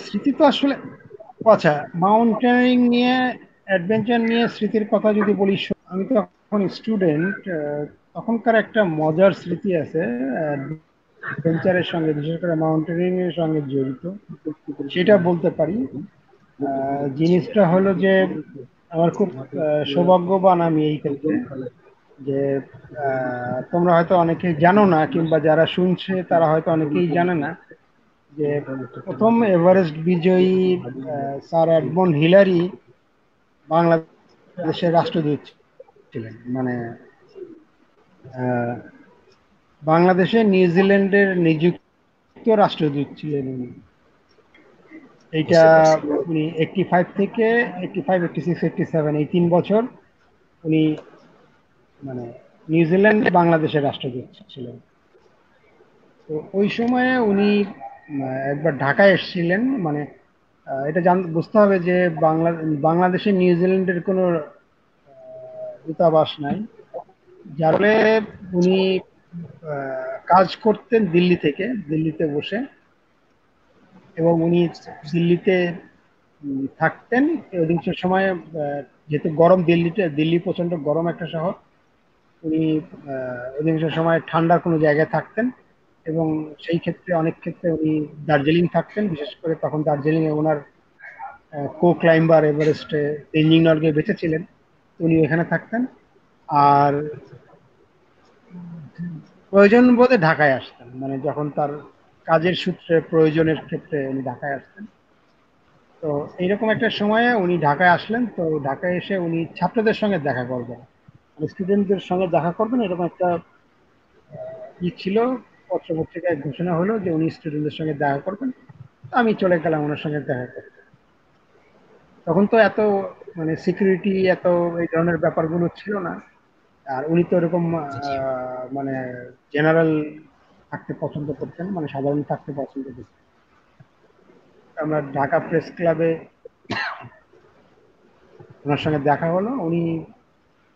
স্মৃতি তো আসলে, আচ্ছা, মাউন্টেনিং নিয়ে, অ্যাডভেঞ্চার নিয়ে স্মৃতির কথা যদি বলি, আমি তো এখন স্টুডেন্ট। তখনকার একটা মজার স্মৃতি আছে অ্যাডভেঞ্চারের সঙ্গে, বিশেষ করে মাউন্টেনিং এর সঙ্গে জড়িত, সেটা বলতে পারি। জিনিসটা হলো যে আমার খুব সৌভাগ্যবান আমি এই ক্ষেত্রে। যে তোমরা হয়তো অনেকেই জানো না, কিংবা যারা শুনছে তারা হয়তো অনেকেই জানে না যে প্রথম এভারেস্ট বিজয়ী স্যার এডমন্ড হিলারি বাংলাদেশের রাষ্ট্রদূত ছিলেন। মানে আহ, বাংলাদেশে নিউজিল্যান্ডের নিযুক্ত রাষ্ট্রদূত ছিলেন উনি। এইটা বুঝতে পারছি। উনি 85 থেকে 85, 86, 87 এই 3 বছর উনি মানে নিউজিল্যান্ড বাংলাদেশের রাষ্ট্রদূত ছিলেন। তো ওই সময়ে উনি একবার ঢাকায় এসেছিলেন। মানে এটা বুঝতে হবে যে বাংলাদেশে নিউজিল্যান্ডের কোনো দূতাবাস নাই, যার ফলে উনি কাজ করতেন দিল্লি থেকে, দিল্লিতে বসে। এবং উনি বুঝতে পারছি। দিল্লিতে থাকতেন অধিকাংশ সময়। যেহেতু গরম, দিল্লি প্রচন্ড গরম একটা শহর, উনি অধিকাংশ সময় ঠান্ডার কোনো জায়গায় থাকতেন। এবং সেই ক্ষেত্রে অনেক ক্ষেত্রে উনি দার্জিলিং থাকতেন, বিশেষ করে তখন দার্জিলিং এ ওনার কো ক্লাইম্বার এভারেস্টে তেনজিং নরগে বেঁচে ছিলেন, উনি এখানে থাকতেন। আর প্রয়োজন বোধে ঢাকায় আসতেন, মানে যখন তার কাজের সূত্রে প্রয়োজনের ক্ষেত্রে উনি ঢাকায় আসতেন। তো এইরকম একটা সময়ে উনি ঢাকায় আসলেন। তো ঢাকায় এসে উনি ছাত্রদের সঙ্গে দেখা করবেন, মানে স্টুডেন্টদের সঙ্গে দেখা করবেন, এরকম একটা ছিল। পত্রপত্রিকায় ঘোষণা হলো যে উনি স্টুডেন্টদের সঙ্গে দেখা করবেন। তো আমি চলে গেলাম ওনার সঙ্গে দেখা করতে। তখন তো এত মানে সিকিউরিটি, এত এই ধরনের ব্যাপারগুলো ছিল না। আর উনি তো এরকম জি। মানে জেনারেল থাকতে পছন্দ করতেন, মানে সাধারণ থাকতে পছন্দ করতেন। আমরা ঢাকা প্রেস ক্লাবে ওনার সঙ্গে দেখা হলো। উনি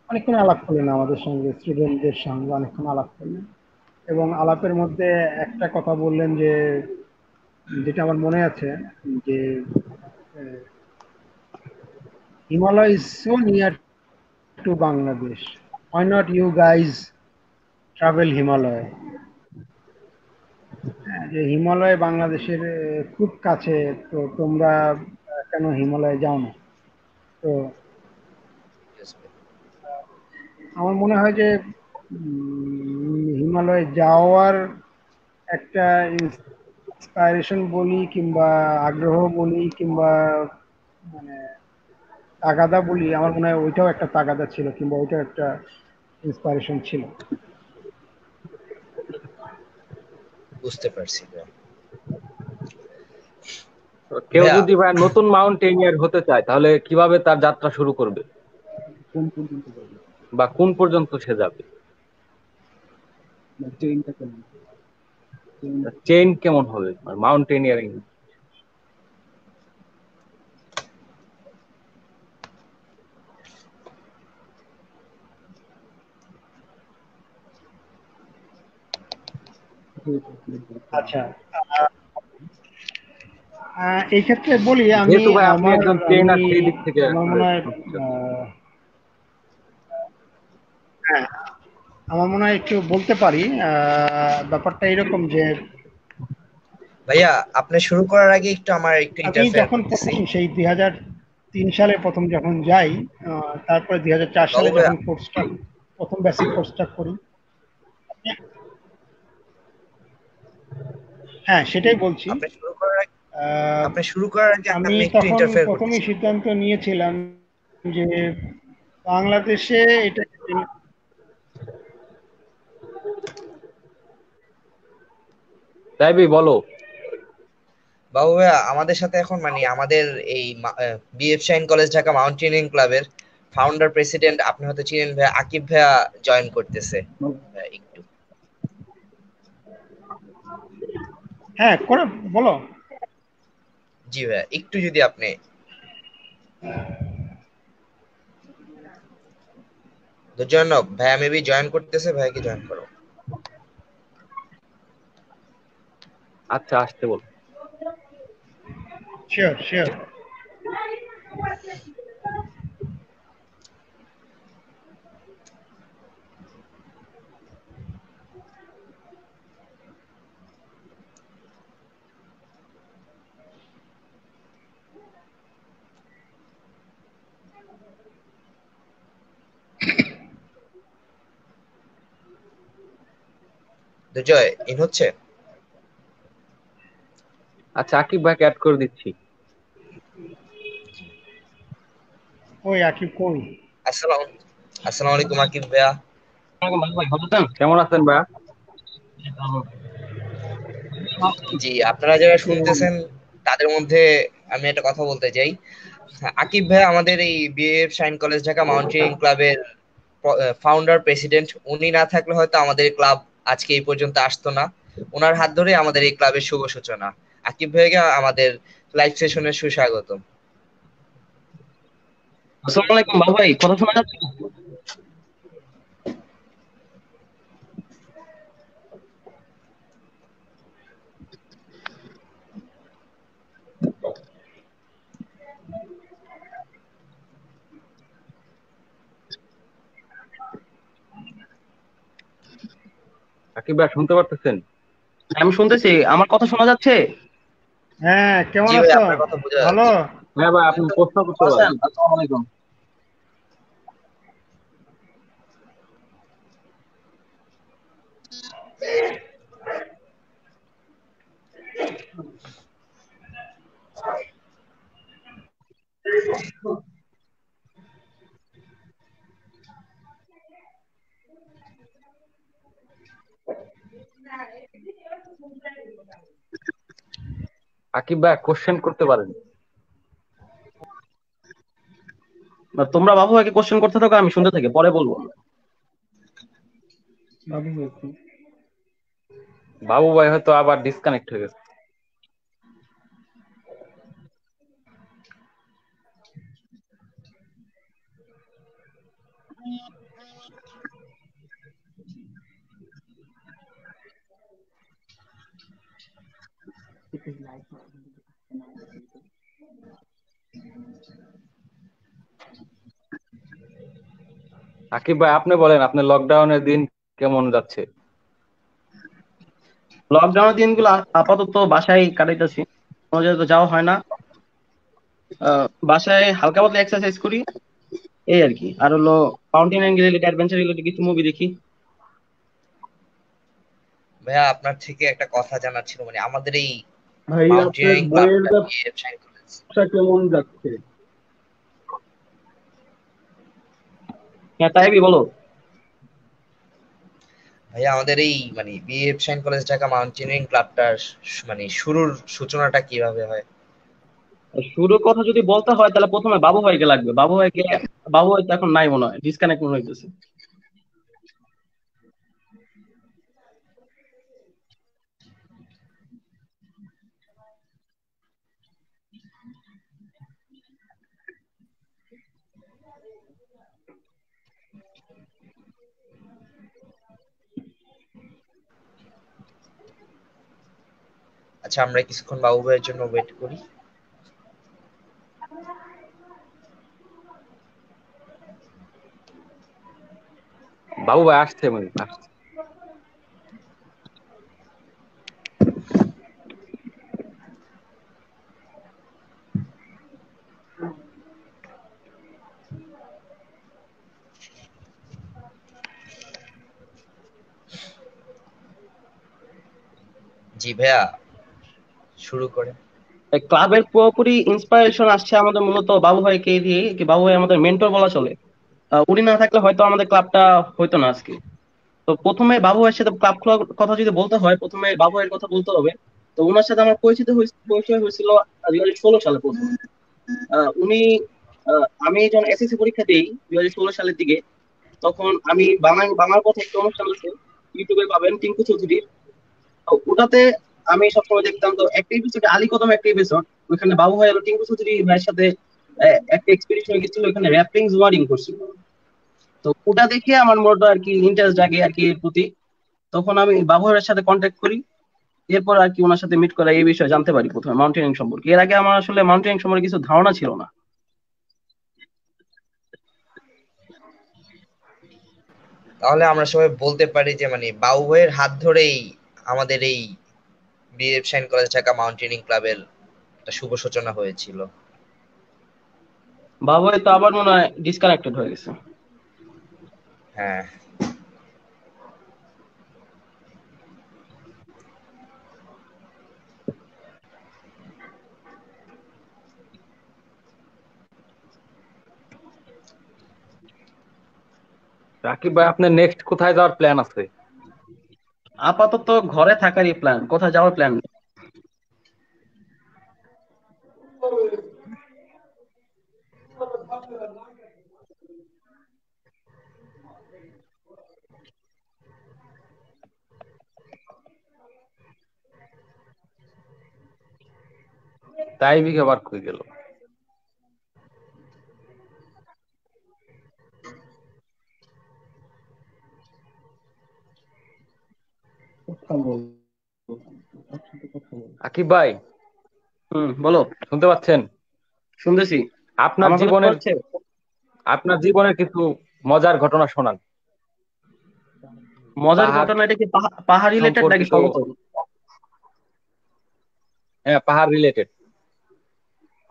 অনেকক্ষণ আলাপ করলেন আমাদের সঙ্গে, স্টুডেন্টদের সঙ্গে অনেকক্ষণ আলাপ করলেন। এবং আলাপের মধ্যে একটা কথা বললেন যে, যেটা আমার মনে আছে, যে Himalaya is so near to Bangladesh, why not you guys travel Himalaya. যে হিমালয় বাংলাদেশের খুব কাছে, তো তোমরা কেন হিমালয়ে যাও না। তো Yes, ভাই। আমার মনে হয় যে হিমালয়ে যাওয়ার একটা ইন্সপাইরেশন বলি, কিংবা আগ্রহ বলি, কিংবা মানে তাগাদা বলি, আমার মনে হয় ওইটাও একটা তাগাদা ছিল, কিংবা ওইটাও একটা ইন্সপাইরেশন ছিল। বুঝতে পারছি ভাই। তো কেউ ভাইয়া, যদি ভাই নতুন মাউন্টেনিয়ার হতে চায় তাহলে কিভাবে তার যাত্রা শুরু করবে, বা কোন পর্যন্ত সে যাবে? চেইন কেমন হবে মাউন্টেনিয়ারিং? আচ্ছা, এই ক্ষেত্রে বলি আমি যেহেতু ভাই আপনি আমার একজন আমি ট্রেনার সেই দিক থেকে আমার আসলে মনে হয় শুনতে চাচ্ছি। হ্যাঁ, আমার মনে হয় একটু বলতে পারি। ব্যাপারটা এরকম যে ভাইয়া, আপনি শুরু করার আগে একটু আমার একটু আমি ইন্টারফেয়ার যখন করতেছি। প্রথম সেই 2003 সালে প্রথম যখন যাই, তারপরে 2004 বাবু সালে ভাইয়া, যখন কোর্সটা প্রথম বেসিক কোর্সটা করি। হ্যাঁ, সেটাই বলছি। আপনি শুরু করার আগে আহ, আপনি শুরু করার আগে আমি আমি একটু তখন ইন্টারফেয়ার করতে প্রথমেই চাই। সিদ্ধান্ত নিয়েছিলাম যে বাংলাদেশে এটা। তাই বলো। বাবু ভাইয়া, আমাদের সাথে এখন মানে আমাদের এই BF Shaheen college Dhaka mountaineering ক্লাবের ফাউন্ডার প্রেসিডেন্ট, আপনি হয়তো চিনেন ভাইয়া, আকিব ভাইয়া জয়েন করতেছে। ভাইয়া, একটু। হ্যাঁ, করে বলো। জি ভাইয়া, একটু যদি আপনি দুর্জনক ভাইয়া মেবি জয়েন করতেছে, ভাইয়াকে জয়েন করো। আচ্ছা, আসতে বলো। Sure, sure. দুর্জয় ইন হচ্ছে? আচ্ছা, আকিব ভাইকে অ্যাড করে দিচ্ছি। ওই আকিব কই? আসসালাম আসসালামু আলাইকুম আকিব ভাইয়া। ভাই ভালো আছেন? কেমন আছেন ভাইয়া? জি, আপনারা যারা শুনতেছেন তাদের মধ্যে আমি একটা কথা বলতে চাই। হ্যাঁ, আকিব ভাই আমাদের এই BF Shaheen college Dhaka mountaineering ক্লাবের ফাউন্ডার প্রেসিডেন্ট। উনি না থাকলে হয়তো আমাদের ক্লাব আজকে এই পর্যন্ত আসতো না। ওনার হাত ধরে আমাদের এই ক্লাবের শুভ সূচনা। আকিব ভাইকে আমাদের লাইভ সেশনে সুস্বাগতম। আসসালামু আলাইকুম বাবু ভাই, কথা শোনা যাচ্ছে? আকিব ভাই শুনতে পারতেছেন? আমি শুনতেছি, আমার কথা শোনা যাচ্ছে? হ্যাঁ, কেমন জি ভাই, আছো? আপনার কথা বোঝা ভালো? যাচ্ছে। হ্যাঁ ভাই, আপনি প্রশ্ন করতে পারেন। আছেন? আসসালামু আলাইকুম। আকিব ভাই কোশ্চেন করতে পারেন। না, তোমরা বাবু ভাইকে কোশ্চেন করতে থাকো, আমি শুনতে থাকি, পরে বলবো। বাবু ভাই হয়তো আবার ডিসকানেক্ট হয়ে গেছে। আকিব ভাই আপনি বলেন, আপনার লকডাউনের দিন কেমন যাচ্ছে? লকডাউনের দিনগুলো আপাতত বাসায় কাটাইতেছি, কোনো জায়গায় তো যাওয়া হয় না। বাসায় হালকা পাতলা এক্সারসাইজ করি, এই আর কি। আর হলো মাউন্টেনিয়ারিং রিলেটেড, অ্যাডভেঞ্চার রিলেটেড কিছু মুভি দেখি। ভাইয়া আপনার থেকে একটা কথা জানার ছিল, মানে আমাদের এই ভাই আপনার মাউন্টেনিয়ারিং বইয়ের ক্লাবটা বিএফ শাইন কলেজ। ব্যবসা কেমন যাচ্ছে? হ্যাঁ তাইবি বলো। ভাইয়া আমাদের এই মানে BF Shaheen college Dhaka mountaineering ক্লাবটার মানে শুরুর সূচনাটা কিভাবে হয়? শুরুর কথা যদি বলতে হয় তাহলে প্রথমে বাবু ভাইকে লাগবে। বাবু ভাই তো এখন নাই, মনে হয় ডিসকানেক্ট মনে হইতেছে। আচ্ছা, আমরা কিছুক্ষণ বাবু ভাইয়ের জন্য ওয়েট করি। বাবু ভাই আসছে, মানে আসছে। জি ভাইয়া, শুরু করে। ক্লাবের পুরোপুরি ইন্সপায়ারেশন আসছে আমাদের মূলত বাবু ভাইকে দিয়ে, কি বাবু ভাই আমাদের মেন্টর বলা চলে। উনি না থাকলে হয়তো আমাদের ক্লাবটা হইতো না আজকে। তো প্রথমে বাবু ভাইয়ের সাথে ক্লাব খোলার কথা যদি বলতে হয়, প্রথমে বাবু ভাইয়ের কথা বলতে হবে। তো ওনার সাথে আমার পরিচয় হয়েছিল 2016 সালে প্রথম। উনি আমি যখন এসএসসি পরীক্ষা দিই 2016 সালের দিকে, তখন আমি বাংলার পথে একটা অনুষ্ঠান আছে, ইউটিউবে পাবেন, টিঙ্কু চৌধুরী। তো ওটাতে আমি সবসময় দেখতাম। তো একটা এপিসোড আলী কদম, একটা এপিসোড, ওইখানে বাবু ভাই আর টিঙ্কু চৌধুরী ভাইয়ের সাথে একটা এক্সপিডিশন গেছিল, ওখানে র্যাপলিং জুয়ারিং করছিল। তো ওটা দেখে আমার মোটা আর কি ইন্টারেস্ট জাগে আর কি এর প্রতি। তখন আমি বাবু ভাইয়ের সাথে কন্ট্যাক্ট করি। এরপর আর কি ওনার সাথে মিট করা, এই বিষয়ে জানতে পারি প্রথমে মাউন্টেনিং সম্পর্কে। এর আগে আমার আসলে মাউন্টেনিং সম্পর্কে কিছু ধারণা ছিল না। তাহলে আমরা সবাই বলতে পারি যে মানে বাবু ভাইয়ের হাত ধরেই আমাদের এই BF Shaheen college Dhaka mountaineering ক্লাবের একটা শুভ সূচনা হয়েছিল। বাবু ভাই তো আবার মনে হয় ডিসকানেক্টেড হয়ে গেছে। হ্যাঁ, রাকিব ভাই, আপনার নেক্সট কোথায় যাওয়ার প্ল্যান আছে? আপাতত ঘরে থাকারই প্ল্যান, কোথায় যাওয়ার প্ল্যান নেই। তাই বিঘে আবার কই গেল? আকিব ভাই, বলো। শুনতে পাচ্ছেন? শুনতেছি। আপনার আমার কথা শোনা জীবনের যাচ্ছে? আপনার জীবনের কিছু মজার ঘটনা শোনান। মজার পাহাড় ঘটনা, এটা কি পাহাড় রিলেটেড নাকি সম্পর্কিত। সমতল? হ্যাঁ, পাহাড় রিলেটেড।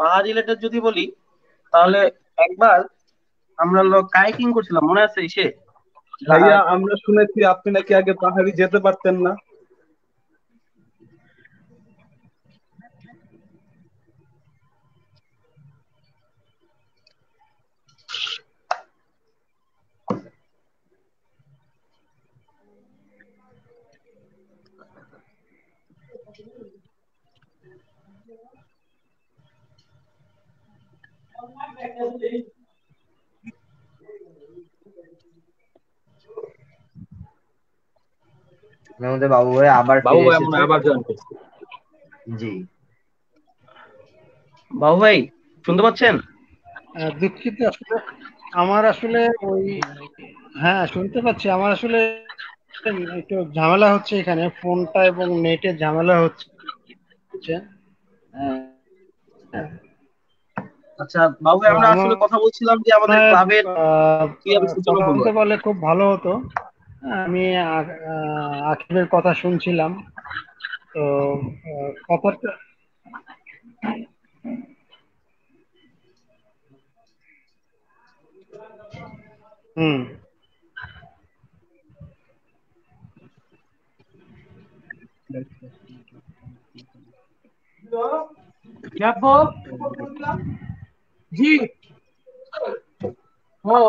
পাহাড় রিলেটেড যদি বলি, তাহলে একবার আমরা কায়াকিং করছিলাম, মনে আছে? সে ভাইয়া, আমরা শুনেছি আপনি নাকি আগে পাহাড়ি যেতে পারতেন না। আমাদের বাবু ভাই আবার বাবু ফিরে ভাই মনে এসেছে। হয় আবার জয়েন করছে। জি। বাবু ভাই, শুনতে পাচ্ছেন? দুঃখিত, আসলে আমার আসলে ওই, হ্যাঁ শুনতে পাচ্ছি। আমার আসলে একটু ঝামেলা হচ্ছে এখানে, ফোনটা এবং নেটের ঝামেলা হচ্ছে। হ্যাঁ, আচ্ছা বাবু তো ভাই, আমরা আমার আসলে কথা বলছিলাম যে আমাদের মনে হয়, ক্লাবের কিভাবে সূচনা কথা হলো বলতে আর কি। পারলে খুব ভালো হতো। আমি আকিবের কথা শুনছিলাম। তো কথাটা, হুম, জি। হ্যাঁ।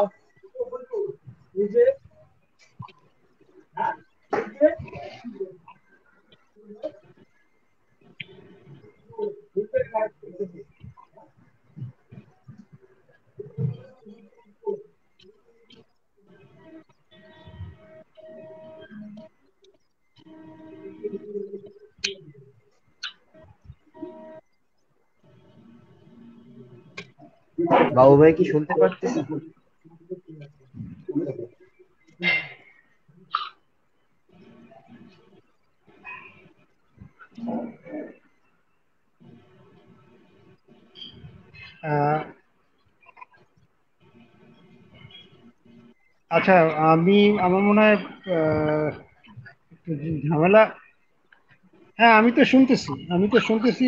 বাবু ভাই কি শুনতে পারতেছেন? আহ, আচ্ছা, আমার মনে হয় একটু ঝামেলা। হ্যাঁ, আমি তো শুনতেছি।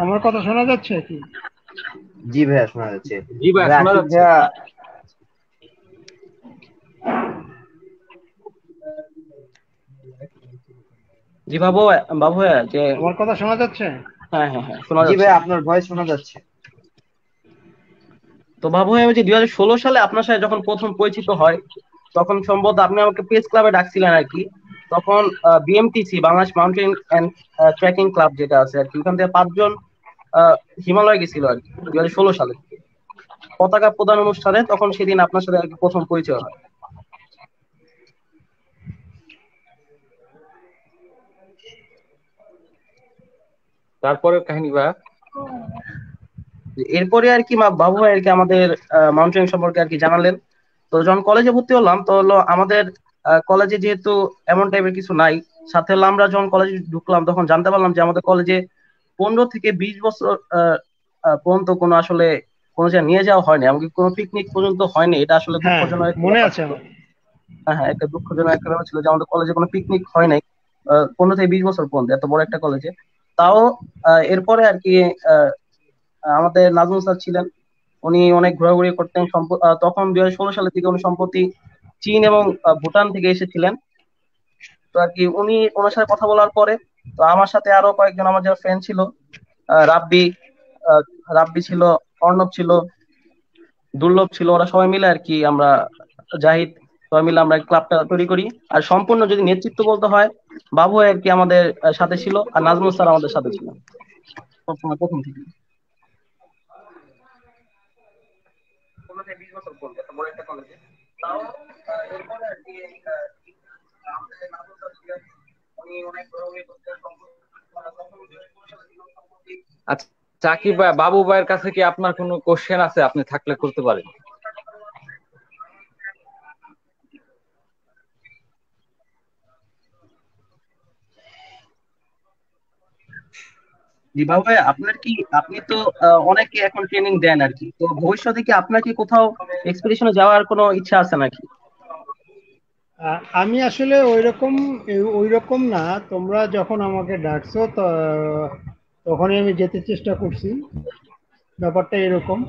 আমার কথা শোনা যাচ্ছে কি? জি ভাইয়া, শোনা যাচ্ছে। জি ভাই, তবে শোনা আকিব যাচ্ছে। ভাইয়া, জি বাবু, বাবু ভাই যে, আমার কথা শোনা যাচ্ছে? হ্যাঁ হ্যাঁ হ্যাঁ, শোনা জি যাচ্ছে। ভাইয়া, আপনার ভয়েস শোনা যাচ্ছে। তো বাবু ভাই, ওই যে 2016 সালে আপনার সাথে যখন প্রথম পরিচিত হয়, তখন সম্ভবত আপনি আমাকে প্রেস ক্লাবে ডাকছিলেন আর কি। তখন BMTC, Bangladesh mountain and trekking club যেটা আছে আর কি, ওখান থেকে 5 জন হিমালয় গেছিল আর কি 2016 সালে পতাকা প্রদান অনুষ্ঠানে। তখন সেদিন আপনার সাথে আর কি প্রথম পরিচয় হয়। তারপরের কাহিনী ভাই। এরপরে আর কি বাবু ভাই আর কি আমাদের মাউন্টেনিং সম্পর্কে আর কি জানালেন। তো যখন কলেজে ভর্তি হলাম, তো হলো আমাদের কলেজে যেহেতু এমন টাইপের কিছু নাই, সাথে হলো আমরা যখন কলেজে ঢুকলাম তখন জানতে পারলাম যে আমাদের কলেজে 15 থেকে 20 বছর পর্যন্ত কোনো আসলে কোনো জায়গায় নিয়ে যাওয়া হয়নি, এমনকি কোনো পিকনিক পর্যন্ত হয়নি। এটা আসলে হ্যাঁ, দুঃখজনক একটা মনে ব্যাপার আছে ছিল। আমার। হ্যাঁ হ্যাঁ, একটা দুঃখজনক একটা ব্যাপার ছিল যে আমাদের কলেজে কোনো পিকনিক হয় নাই 15 থেকে 20 বছর পর্যন্ত, এত বড় একটা কলেজে। তাও এরপরে আর কি আহ, আমাদের নাজমুল স্যার ছিলেন, উনি অনেক ঘোরাঘুরি করতেন। তখন 2016 সালের দিকে উনি সম্প্রতি চীন এবং ভুটান থেকে এসেছিলেন। তো আর কি উনি ওনার সাথে কথা বলার পরে, তো আমার সাথে আরো কয়েকজন আমার যারা ফ্রেন্ড ছিল, রাব্বি আহ, রাব্বি ছিল, অর্ণব ছিল, দুর্লভ ছিল, ওরা সবাই মিলে আর কি আমরা, জাহিদ, সবাই মিলে আমরা ক্লাবটা তৈরি করি। আর সম্পূর্ণ যদি নেতৃত্ব বলতে হয়, বাবু ভাই আর কি আমাদের সাথে ছিল, আর নাজমুল স্যার আমাদের সাথে ছিল সবসময় প্রথম থেকে। আচ্ছা, সাকিব ভাই, বাবু ভাইয়ের কাছে কি আপনার কোনো কোশ্চেন আছে? আপনি থাকলে করতে পারেন। জি বাবু ভাই, আপনার কি, আপনি তো অনেকে এখন ট্রেনিং দেন আর কি, তো ভবিষ্যতে কি আপনার কি কোথাও এক্সপিডিশনে যাওয়ার কোনো ইচ্ছা আছে নাকি? আমি আসলে ওইরকম না। তোমরা যখন আমাকে ডাকছো তখনই আমি যেতে চেষ্টা করছি। ব্যাপারটা এরকম,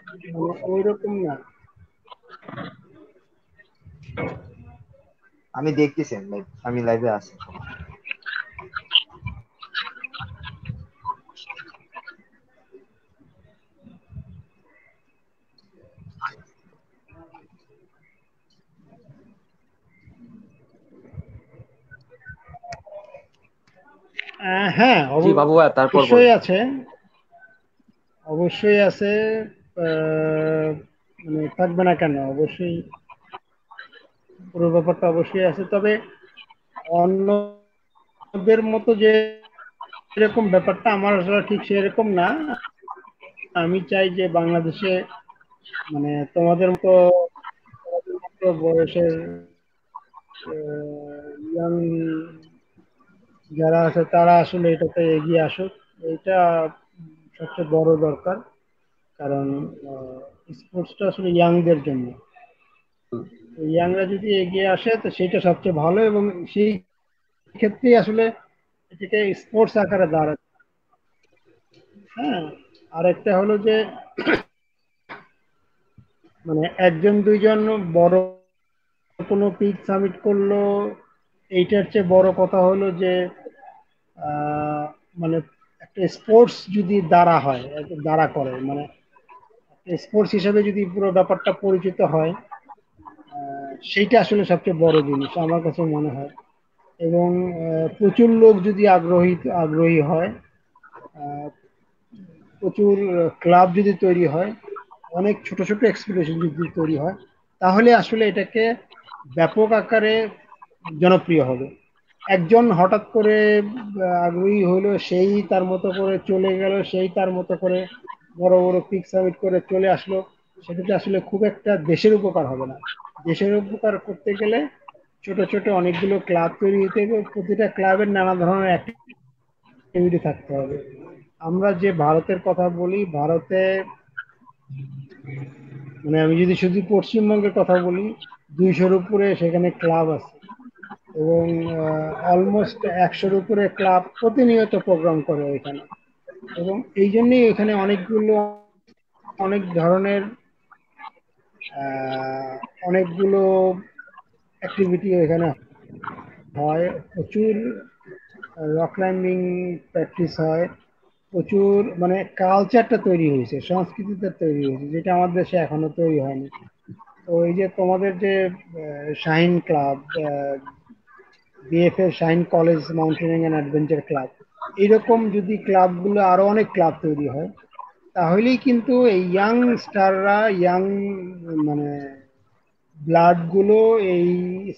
মানে ওইরকম না। আমি দেখতেছি লাইভ, আমি লাইভে আছি। হ্যাঁ, জি বাবু ভাই, তারপর অবশ্যই বলেন। আছে, অবশ্যই আছে। মানে থাকবে না কেন, অবশ্যই পুরো ব্যাপারটা অবশ্যই আছে। তবে অন্যদের মতো যে এরকম ব্যাপারটা আমার আসলে ঠিক সেরকম না। আমি চাই যে বাংলাদেশে মানে তোমাদের মতো বয়সের ইয়াং যারা আছে তারা আসলে এটাতে এগিয়ে আসুক। এটা সবচেয়ে বড় দরকার। কারণ স্পোর্টসটা আসলে ইয়াংদের জন্য। ইয়াংরা যদি এগিয়ে আসে তো সেটা সবচেয়ে ভালো, এবং সেই ক্ষেত্রেই আসলে এটাকে স্পোর্টস আকারে দাঁড়ায়। হ্যাঁ, আরেকটা হলো যে মানে একজন দুইজন বড় কোনো পিক সামিট করলো, এইটার চেয়ে বড় কথা হলো যে আহ, মানে একটা স্পোর্টস যদি দাঁড়া করে, মানে স্পোর্টস হিসেবে যদি পুরো ব্যাপারটা পরিচিত হয়, সেইটা আসলে সবচেয়ে বড় জিনিস আমার কাছে মনে হয়। এবং প্রচুর লোক যদি আগ্রহী হয়, আহ, প্রচুর ক্লাব যদি তৈরি হয়, অনেক ছোট ছোট এক্সপিডিশন যদি তৈরি হয়, তাহলে আসলে এটাকে ব্যাপক আকারে জনপ্রিয় হবে। একজন হঠাৎ করে আগ্রহী হলো, সেই তার মতো করে চলে গেল, সেই তার মতো করে বড় বড় পিক সামিট করে চলে আসলো, সেটাতে আসলে খুব একটা দেশের উপকার হবে না। দেশের উপকার করতে গেলে ছোট ছোট অনেকগুলো ক্লাব তৈরি হতে হবে, প্রতিটা ক্লাবের নানা ধরনের অ্যাক্টিভিটি থাকতে হবে। আমরা যে ভারতের কথা বলি, ভারতে মানে আমি যদি শুধু পশ্চিমবঙ্গের কথা বলি, 200-র উপরে সেখানে ক্লাব আছে, এবং অলমোস্ট 100-র উপরে ক্লাব প্রতিনিয়ত প্রোগ্রাম করে এখানে। এবং এই জন্যই এখানে অনেক ধরনের আহ, অনেকগুলো অ্যাক্টিভিটি এখানে হয়। প্রচুর রক ক্লাইম্বিং প্র্যাকটিস হয়, প্রচুর মানে কালচারটা তৈরি হয়েছে, সংস্কৃতিটা তৈরি হয়েছে, যেটা আমাদের দেশে এখনো তৈরি হয়নি। তো এই যে তোমাদের যে Shaheen club, BFA Shaheen college mountaineering and adventure club, এইরকম যদি ক্লাবগুলো আরো অনেক ক্লাব তৈরি হয়, তাহলেই কিন্তু এই ইয়াং স্টাররা, ইয়াং মানে ব্লাড গুলো এই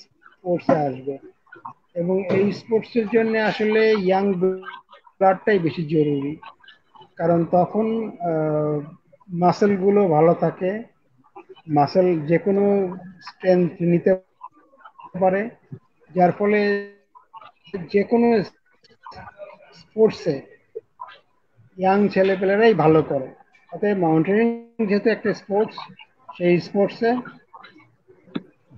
স্পোর্টসে আসবে। এবং এই স্পোর্টসের জন্য আসলে ইয়াং ব্লাডটাই বেশি জরুরি। কারণ তখন মাসেল গুলো ভালো থাকে, মাসেল যে কোনো স্ট্রেংথ নিতে পারে, যার ফলে যে কোনো স্পোর্টসে ইয়াং ছেলেপেলেরাই ভালো করে। অতএব মাউন্টেনিং যেহেতু একটা স্পোর্টস, সেই স্পোর্টসে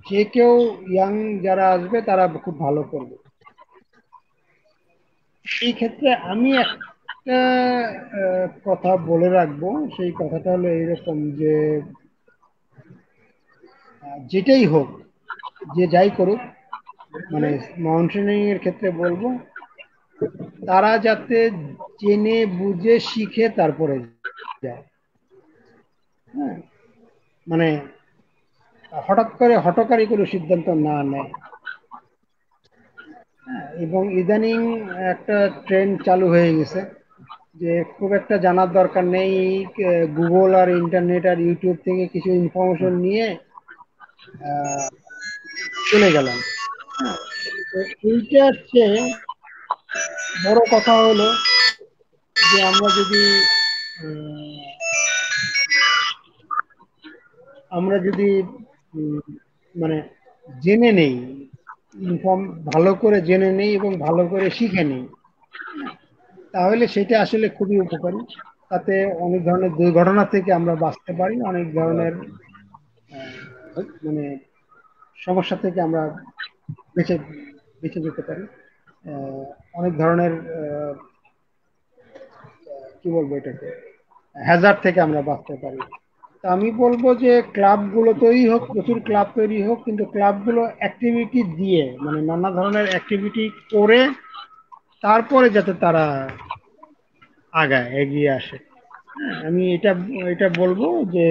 যে কেউ ইয়াং যারা আসবে তারা খুব ভালো করবে। এই ক্ষেত্রে আমি একটা কথা বলে রাখবো। সেই কথাটা হলো এইরকম যে যেটাই হোক, যে যাই করুক, মানে মাউন্টেনিং এর ক্ষেত্রে বলবো, তারা যাতে জেনে বুঝে শিখে তারপরে যায়। হ্যাঁ, মানে হঠাৎ করে হঠকারী কোনো সিদ্ধান্ত না নেয়। হ্যাঁ, এবং ইদানিং একটা ট্রেন্ড চালু হয়ে গেছে যে খুব একটা জানার দরকার নেই, গুগল আর ইন্টারনেট আর ইউটিউব থেকে কিছু ইনফরমেশন নিয়ে আহ, চলে গেলাম। হ্যাঁ, তো এইটার চেয়ে বড় কথা হলো যে আহ, আমরা যদি উম, মানে জেনে নেই, ইনফর্ম ভালো করে জেনে নেই এবং ভালো করে শিখে নেই, তাহলে সেটা আসলে খুবই উপকারী। তাতে অনেক ধরনের দুর্ঘটনা থেকে আমরা বাঁচতে পারি, অনেক ধরনের মানে সমস্যা থেকে আমরা বেঁচে বেঁচে যেতে পারি, আহ, অনেক ধরনের কি বলবো এটাকে, হ্যাজার্ড থেকে আমরা বাঁচতে পারি। তা আমি বলবো যে ক্লাবগুলো তৈরি হোক, প্রচুর ক্লাব তৈরি হোক, কিন্তু ক্লাবগুলো অ্যাক্টিভিটি দিয়ে, মানে নানা ধরনের অ্যাক্টিভিটি করে তারপরে যাতে তারা এগিয়ে আসে। হ্যাঁ, আমি এটা এটা বলবো যে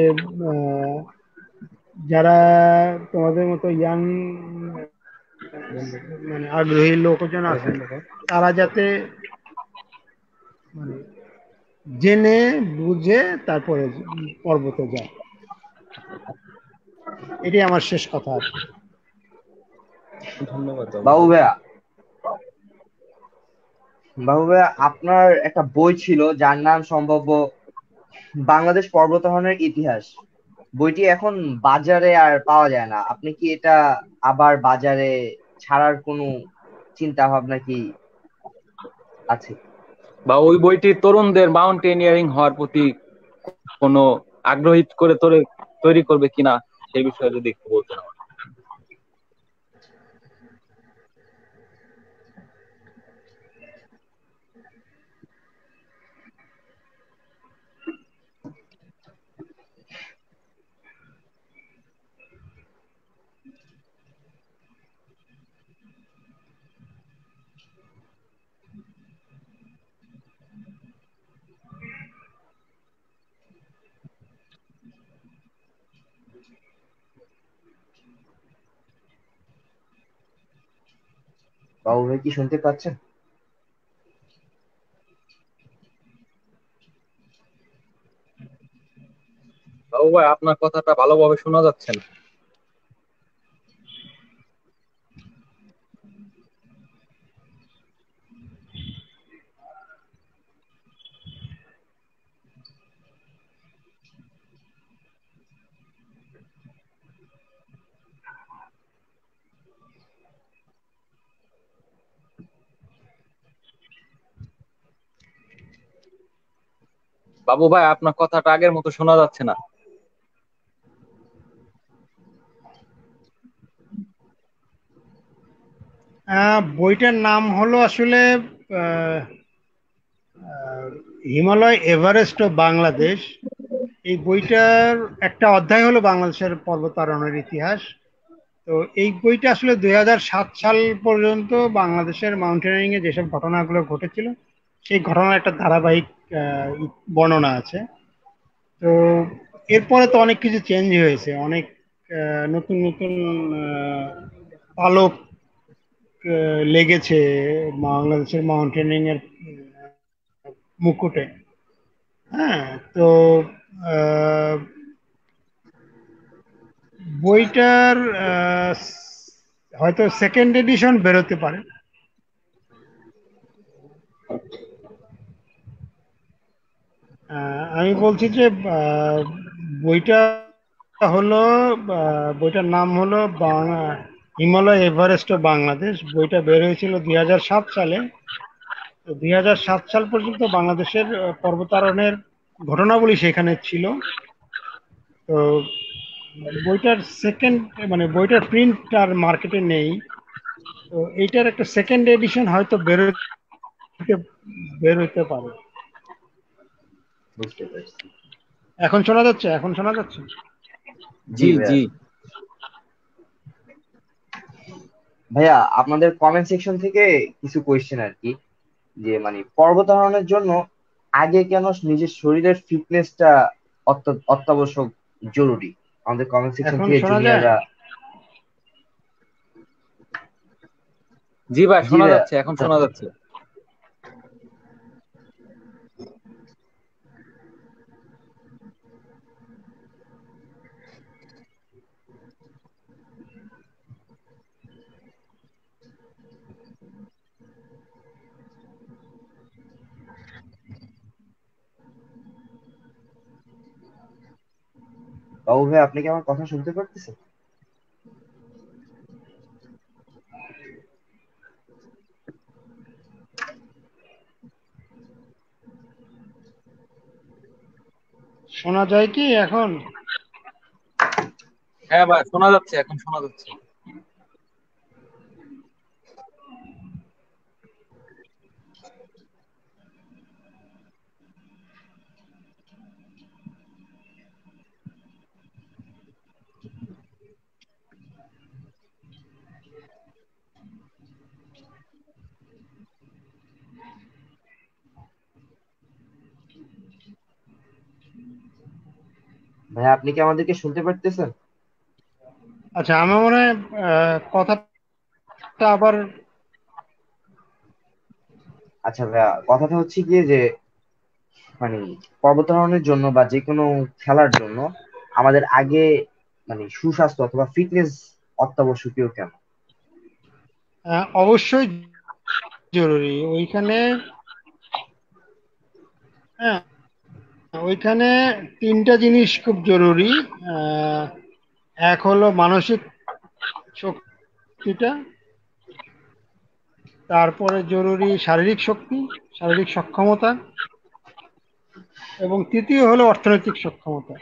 আহ, যারা তোমাদের মতো ইয়াং মানে আগ্রহী লোকজন আছেন, তারা যাতে মানে জেনে বুঝে তারপরে পর্বতে যায়, এটাই আমার শেষ কথা আর কি। ধন্যবাদ বাবু ভাইয়া, বাবু ভাইয়া, আপনার একটা বই ছিল যার নাম সম্ভব বাংলাদেশ পর্বতারোহণের ইতিহাস। বইটি এখন বাজারে আর পাওয়া যায় না। আপনি কি এটা আবার বাজারে ছাড়ার কোনো চিন্তা ভাবনা কি আছে? বা ওই বইটি তরুণদের মাউন্টেনিয়ারিং হওয়ার প্রতি কোনো আগ্রহী করে তৈরি করবে কিনা সেই বিষয়ে যদি একটু বলতেন আমাকে। বাবু ভাই কি শুনতে পাচ্ছেন? বাবু ভাই, আপনার কথাটা ভালোভাবে শোনা যাচ্ছে না। বাবু ভাই, আপনার কথাটা আগের মতো শোনা যাচ্ছে না। বইটার নাম হলো আসলে আহ, আহ, হিমালয় এভারেস্ট ও বাংলাদেশ। এই বইটার একটা অধ্যায় হলো বাংলাদেশের পর্বতারোহণের ইতিহাস। তো এই বইটা আসলে 2007 সাল পর্যন্ত বাংলাদেশের মাউন্টেনিয়ারিং এ যেসব ঘটনাগুলো ঘটেছিল সেই ঘটনার একটা ধারাবাহিক বর্ণনা আছে। তো এরপরে তো অনেক কিছু চেঞ্জ হয়েছে, অনেক নতুন নতুন আহ, পালক লেগেছে বাংলাদেশের মাউন্টেনিং এর মুকুটে। হ্যাঁ, তো আহ, বইটার হয়তো সেকেন্ড এডিশন বেরোতে পারে। আমি বলছি যে বইটা হলো বইটার নাম হলো হিমালয় এভারেস্ট ও বাংলাদেশ। বইটা বের হয়েছিল 2007 সালে। তো 2007 সাল পর্যন্ত বাংলাদেশের পর্বতারোহণের ঘটনাবলী সেখানে ছিল। তো বইটার সেকেন্ড মানে বইটার প্রিন্ট আর মার্কেটে নেই। তো এইটার একটা সেকেন্ড এডিশন হয়তো বের হইতে পারে। বুঝতে পারছি। এখন শোনা যাচ্ছে? এখন শোনা যাচ্ছে? জি জি ভাইয়া। জি। ভাইয়া, আপনাদের কমেন্ট সেকশন থেকে কিছু কোয়েশ্চেন আর কি, যে মানে পর্বতারোহণের জন্য আগে কেন নিজের শরীরের ফিটনেসটা অত্যাবশ্যক জরুরি? আমাদের কমেন্ট সেকশন এখন থেকে শোনা যায়? জুনিয়ররা। জি ভাই, জি শোনা ভাইয়া। যাচ্ছে, এখন শোনা যাচ্ছে। বাবু ভাই, আপনি কি আমার কথা শুনতে পারতেছেন? শোনা যায় কি এখন? হ্যাঁ ভাই, শোনা যাচ্ছে, এখন শোনা যাচ্ছে। ভাই, আপনি কি আমাদেরকে শুনতে পারতেছেন? আচ্ছা, আমার মনে হয় কথাটা আবার আচ্ছা ভাইয়া, কথাটা হচ্ছে গিয়ে যে মানে পর্বতারোহণের জন্য বা যে কোনো খেলার জন্য আমাদের আগে মানে সুস্বাস্থ্য অথবা ফিটনেস অত্যাবশ্যকীয় কেন? অবশ্যই জরুরি ওইখানে। হ্যাঁ, ওইখানে তিনটা জিনিস খুব জরুরি। আহ, এক হলো মানসিক শক্তিটা, তারপরে জরুরি শারীরিক শক্তি, শারীরিক সক্ষমতা, এবং তৃতীয় হলো অর্থনৈতিক সক্ষমতা।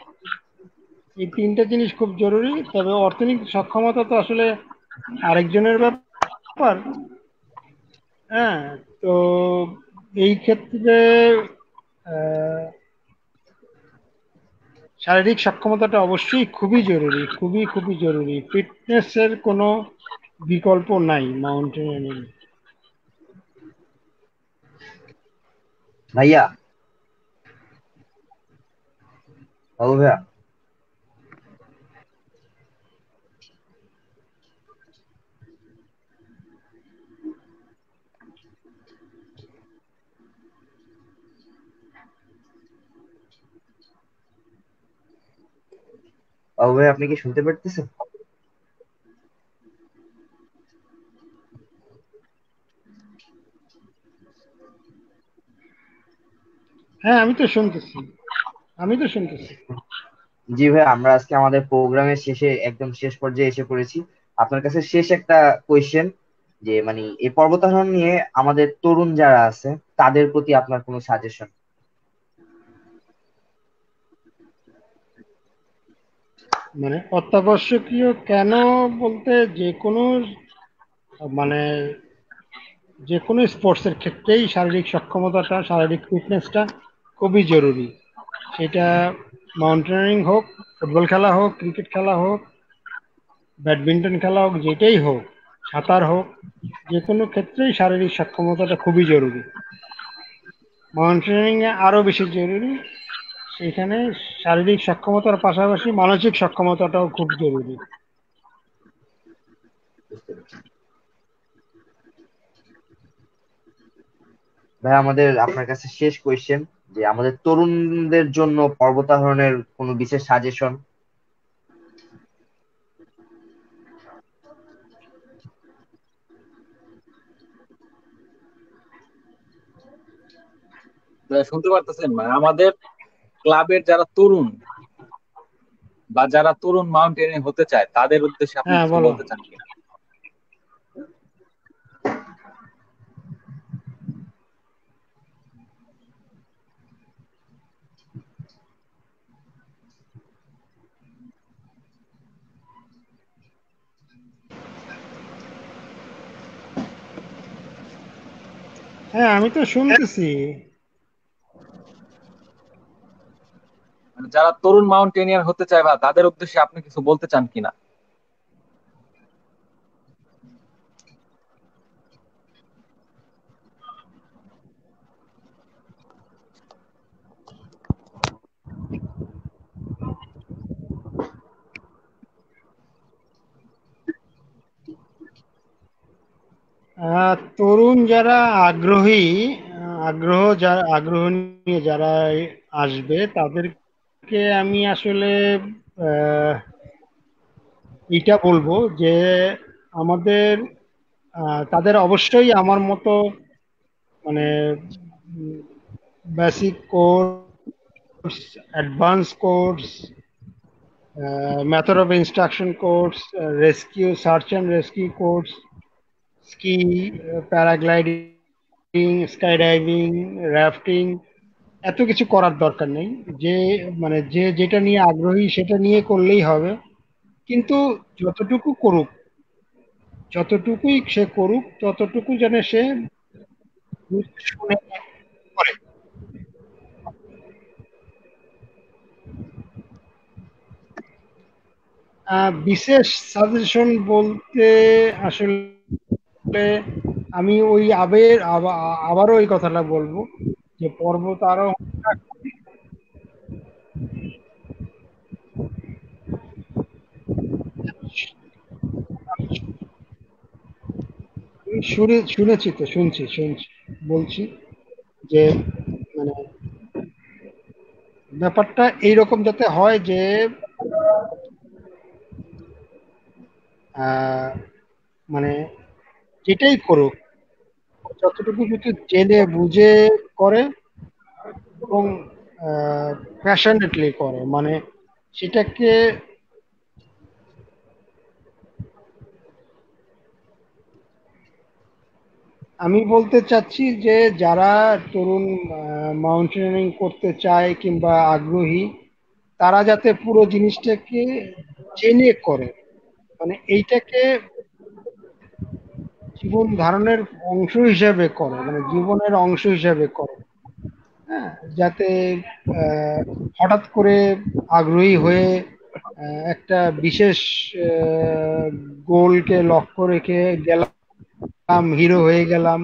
এই তিনটা জিনিস খুব জরুরি। তবে অর্থনৈতিক সক্ষমতা তো আসলে আরেকজনের ব্যাপার। হ্যাঁ, তো এই ক্ষেত্রে আহ, শারীরিক সক্ষমতাটা অবশ্যই খুবই জরুরি, খুবই খুবই জরুরি। ফিটনেসের কোনো বিকল্প নাই মাউন্টেনিয়ারিং। ভাইয়া, বাবু ভাইয়া, বাবু ভাই, আপনি কি শুনতে পারতেছেন? হ্যাঁ, আমি তো শুনতেছি। জি ভাই, আমরা আজকে আমাদের প্রোগ্রামের শেষে একদম শেষ পর্যায়ে এসে পড়েছি। আপনার কাছে শেষ একটা কোয়েশ্চেন, যে মানে এই পর্বতারোহণ নিয়ে আমাদের তরুণ যারা আছে তাদের প্রতি আপনার কোনো সাজেশন? মানে অত্যাবশ্যকীয় কেন বলতে, মানে যে কোনো স্পোর্টসের ক্ষেত্রেই শারীরিক সক্ষমতাটা, শারীরিক ফিটনেসটা খুবই জরুরি। সেটা মাউন্টেনিয়ারিং হোক, ফুটবল খেলা হোক, ক্রিকেট খেলা হোক, ব্যাডমিন্টন খেলা হোক, যেটাই হোক, সাঁতার হোক, যে কোনো ক্ষেত্রেই শারীরিক সক্ষমতাটা খুবই জরুরি। মাউন্টেনিয়ারিংয়ে আরও বেশি জরুরি। সেখানে শারীরিক সক্ষমতার পাশাপাশি মানসিক সক্ষমতাটাও খুব জরুরি। ভাই, আমাদের আপনার কাছে শেষ কোয়েশ্চেন, যে আমাদের তরুণদের জন্য পর্বতারোহণের কোনো বিশেষ সাজেশন? শুনতে পারতেছেন ভাই? আমাদের ক্লাবের যারা তরুণ বা যারা তরুণ মাউন্টেনিয়ার হতে চায় তাদের উদ্দেশ্যে আপনি হ্যাঁ, কিছু বলো। বলতে চান কিনা? হ্যাঁ, আমি তো শুনতেছি। মানে যারা তরুণ মাউন্টেনিয়ার হতে চায় বা তাদের উদ্দেশ্যে আপনি কিছু বলতে চান কিনা? তরুণ যারা আগ্রহী, আগ্রহ নিয়ে যারা আসবে তাদেরকে আমি আসলে আহ, এটা বলবো যে আমাদের তাদের অবশ্যই আমার মতো মানে basic course, advance course, method of instruction course, rescue, search and rescue course, ski, paragliding, sky diving, rafting, এত কিছু করার দরকার নেই। যে যে যেটা নিয়ে আগ্রহী সেটা নিয়ে করলেই হবে। কিন্তু যতটুকু করুক, যতটুকুই সে করুক, ততটুকু যেন সে বুঝে শুনে করে। বিশেষ সাজেশন বলতে আসলে আমি ওই আবারও ওই কথাটা বলবো যে পর্বত আরোহণটা শুনেছি, তো শুনছি বলছি যে মানে ব্যাপারটা এইরকম যাতে হয় যে আহ, মানে যেটাই করুক যতটুকু যদি জেনে বুঝে করে এবং প্যাশনেটলি করে, মানে সেটাকে আমি বলতে চাচ্ছি যে যারা তরুণ মাউন্টেনিয়ারিং করতে চায় কিংবা আগ্রহী, তারা যাতে পুরো জিনিসটাকে জেনে করে, মানে এইটাকে জীবন ধারণের অংশ হিসাবে করে, মানে জীবনের অংশ হিসাবে করে। হ্যাঁ, যাতে হঠাৎ করে আগ্রহী হয়ে একটা বিশেষ গোলকে লক্ষ্য রেখে গেলাম, হিরো হয়ে গেলাম,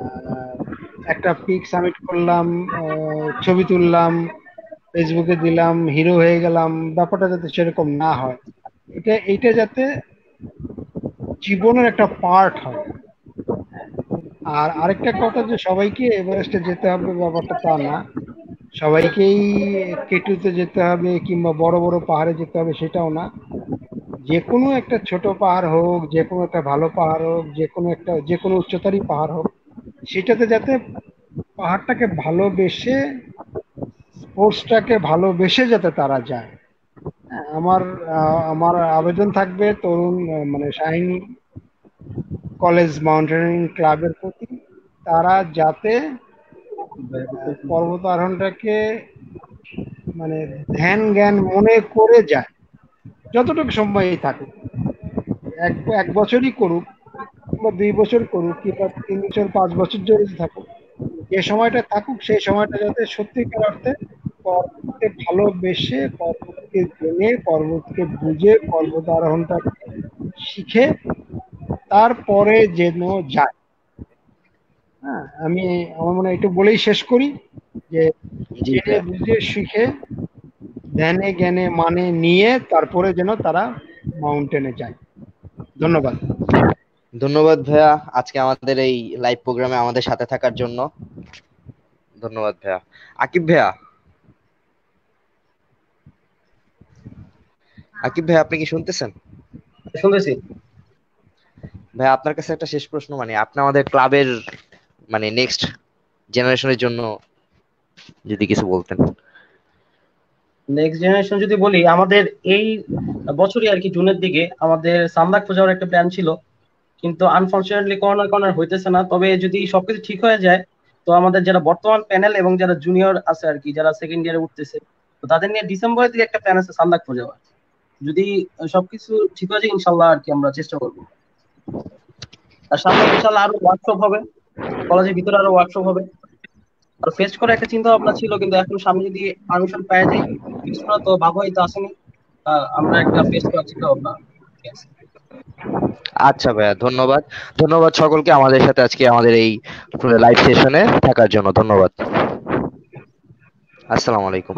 আহ, একটা পিক সাবমিট করলাম, ছবি তুললাম, ফেসবুকে দিলাম, হিরো হয়ে গেলাম, ব্যাপারটা যাতে সেরকম না হয়। এইটা যাতে জীবনের একটা পার্ট হয়। আর আরেকটা কথা, যে সবাইকে এভারেস্টে যেতে হবে ব্যাপারটা তা না, সবাইকেই কেটুতে যেতে হবে কিংবা বড় বড় পাহাড়ে যেতে হবে সেটাও না। যে কোনো একটা ছোট পাহাড় হোক, যে কোনো একটা ভালো পাহাড় হোক, যে কোনো উচ্চতারই পাহাড় হোক, সেটাতে যাতে পাহাড়টাকে ভালোবেসে, স্পোর্টসটাকে ভালোবেসে যাতে তারা যায়। হ্যাঁ, আমার আবেদন থাকবে তরুণ শাহিন কলেজ মাউন্টেনিয়ারিং ক্লাবের প্রতি, তারা যাতে পর্বত আরোহণটাকে মানে ধ্যান জ্ঞান মনে করে যায়, যতটুকু সময়ই থাকুক। এক বছরই করুক কিংবা 2 বছর করুক কিংবা 3 বছর 5 বছর ধরে থাকুক, যে সময়টা থাকুক সেই সময়টা যাতে সত্যিকার অর্থে পর্বতকে ভালোবেসে, পর্বতকে জেনে, পর্বতকে বুঝে, পর্বত আরোহণটা শিখে তারপরে যেন যায়। হ্যাঁ, আমার মনে হয় একটু বলেই শেষ করি যে জি জেনে ভাইয়া। বুঝে শিখে ধ্যানে জ্ঞানে মানে নিয়ে তারপরে যেন তারা মাউন্টেনে যায়। ধন্যবাদ। ধন্যবাদ ভাইয়া আজকে আমাদের এই লাইভ প্রোগ্রামে আমাদের সাথে থাকার জন্য। ধন্যবাদ ভাইয়া। আকিব ভাইয়া আপনি কি শুনতেছেন? শুনতেছি। ভাইয়া আপনার কাছে একটা শেষ প্রশ্ন, আপনি আমাদের ক্লাবের নেক্সট জেনারেশনের জন্য যদি কিছু বলতেন। নেক্সট জেনারেশন যদি বলি, আমাদের এই বছরই আর কি জুনের দিকে আমাদের সান্দাকফু যাওয়ার একটা প্ল্যান ছিল, কিন্তু আনফরচুনেটলি করোনার কারণে হইতেছে না। তবে যদি সবকিছু ঠিক হয়ে যায়, তো আমাদের যারা বর্তমান প্যানেল এবং যারা জুনিয়র আছে আর কি, যারা সেকেন্ড ইয়ারে উঠতেছে, তো তাদের নিয়ে ডিসেম্বরের দিকে একটা প্ল্যান আছে সান্দাকফু যাওয়ার। যদি সবকিছু ঠিক হয়ে যায় ইনশাল্লাহ আর কি আমরা চেষ্টা করবো। আর সামনে ইনশাল্লাহ আরো ওয়ার্কশপ হবে, কলেজের ভিতরে আরো ওয়ার্কশপ হবে। আর ফেস্ট করার একটা চিন্তা ভাবনা ছিল, কিন্তু এখন সামনে যদি পারমিশন পাওয়া যায়, ফেস্ট করা তো বাবু হয়তো আসেনি, আমরা একটা ফেস্ট করার চিন্তা ভাবনা। আচ্ছা ভাইয়া, ধন্যবাদ। ধন্যবাদ সকলকে আমাদের সাথে আজকে আমাদের এই লাইভ সেশনে থাকার জন্য। ধন্যবাদ। আসসালামু আলাইকুম।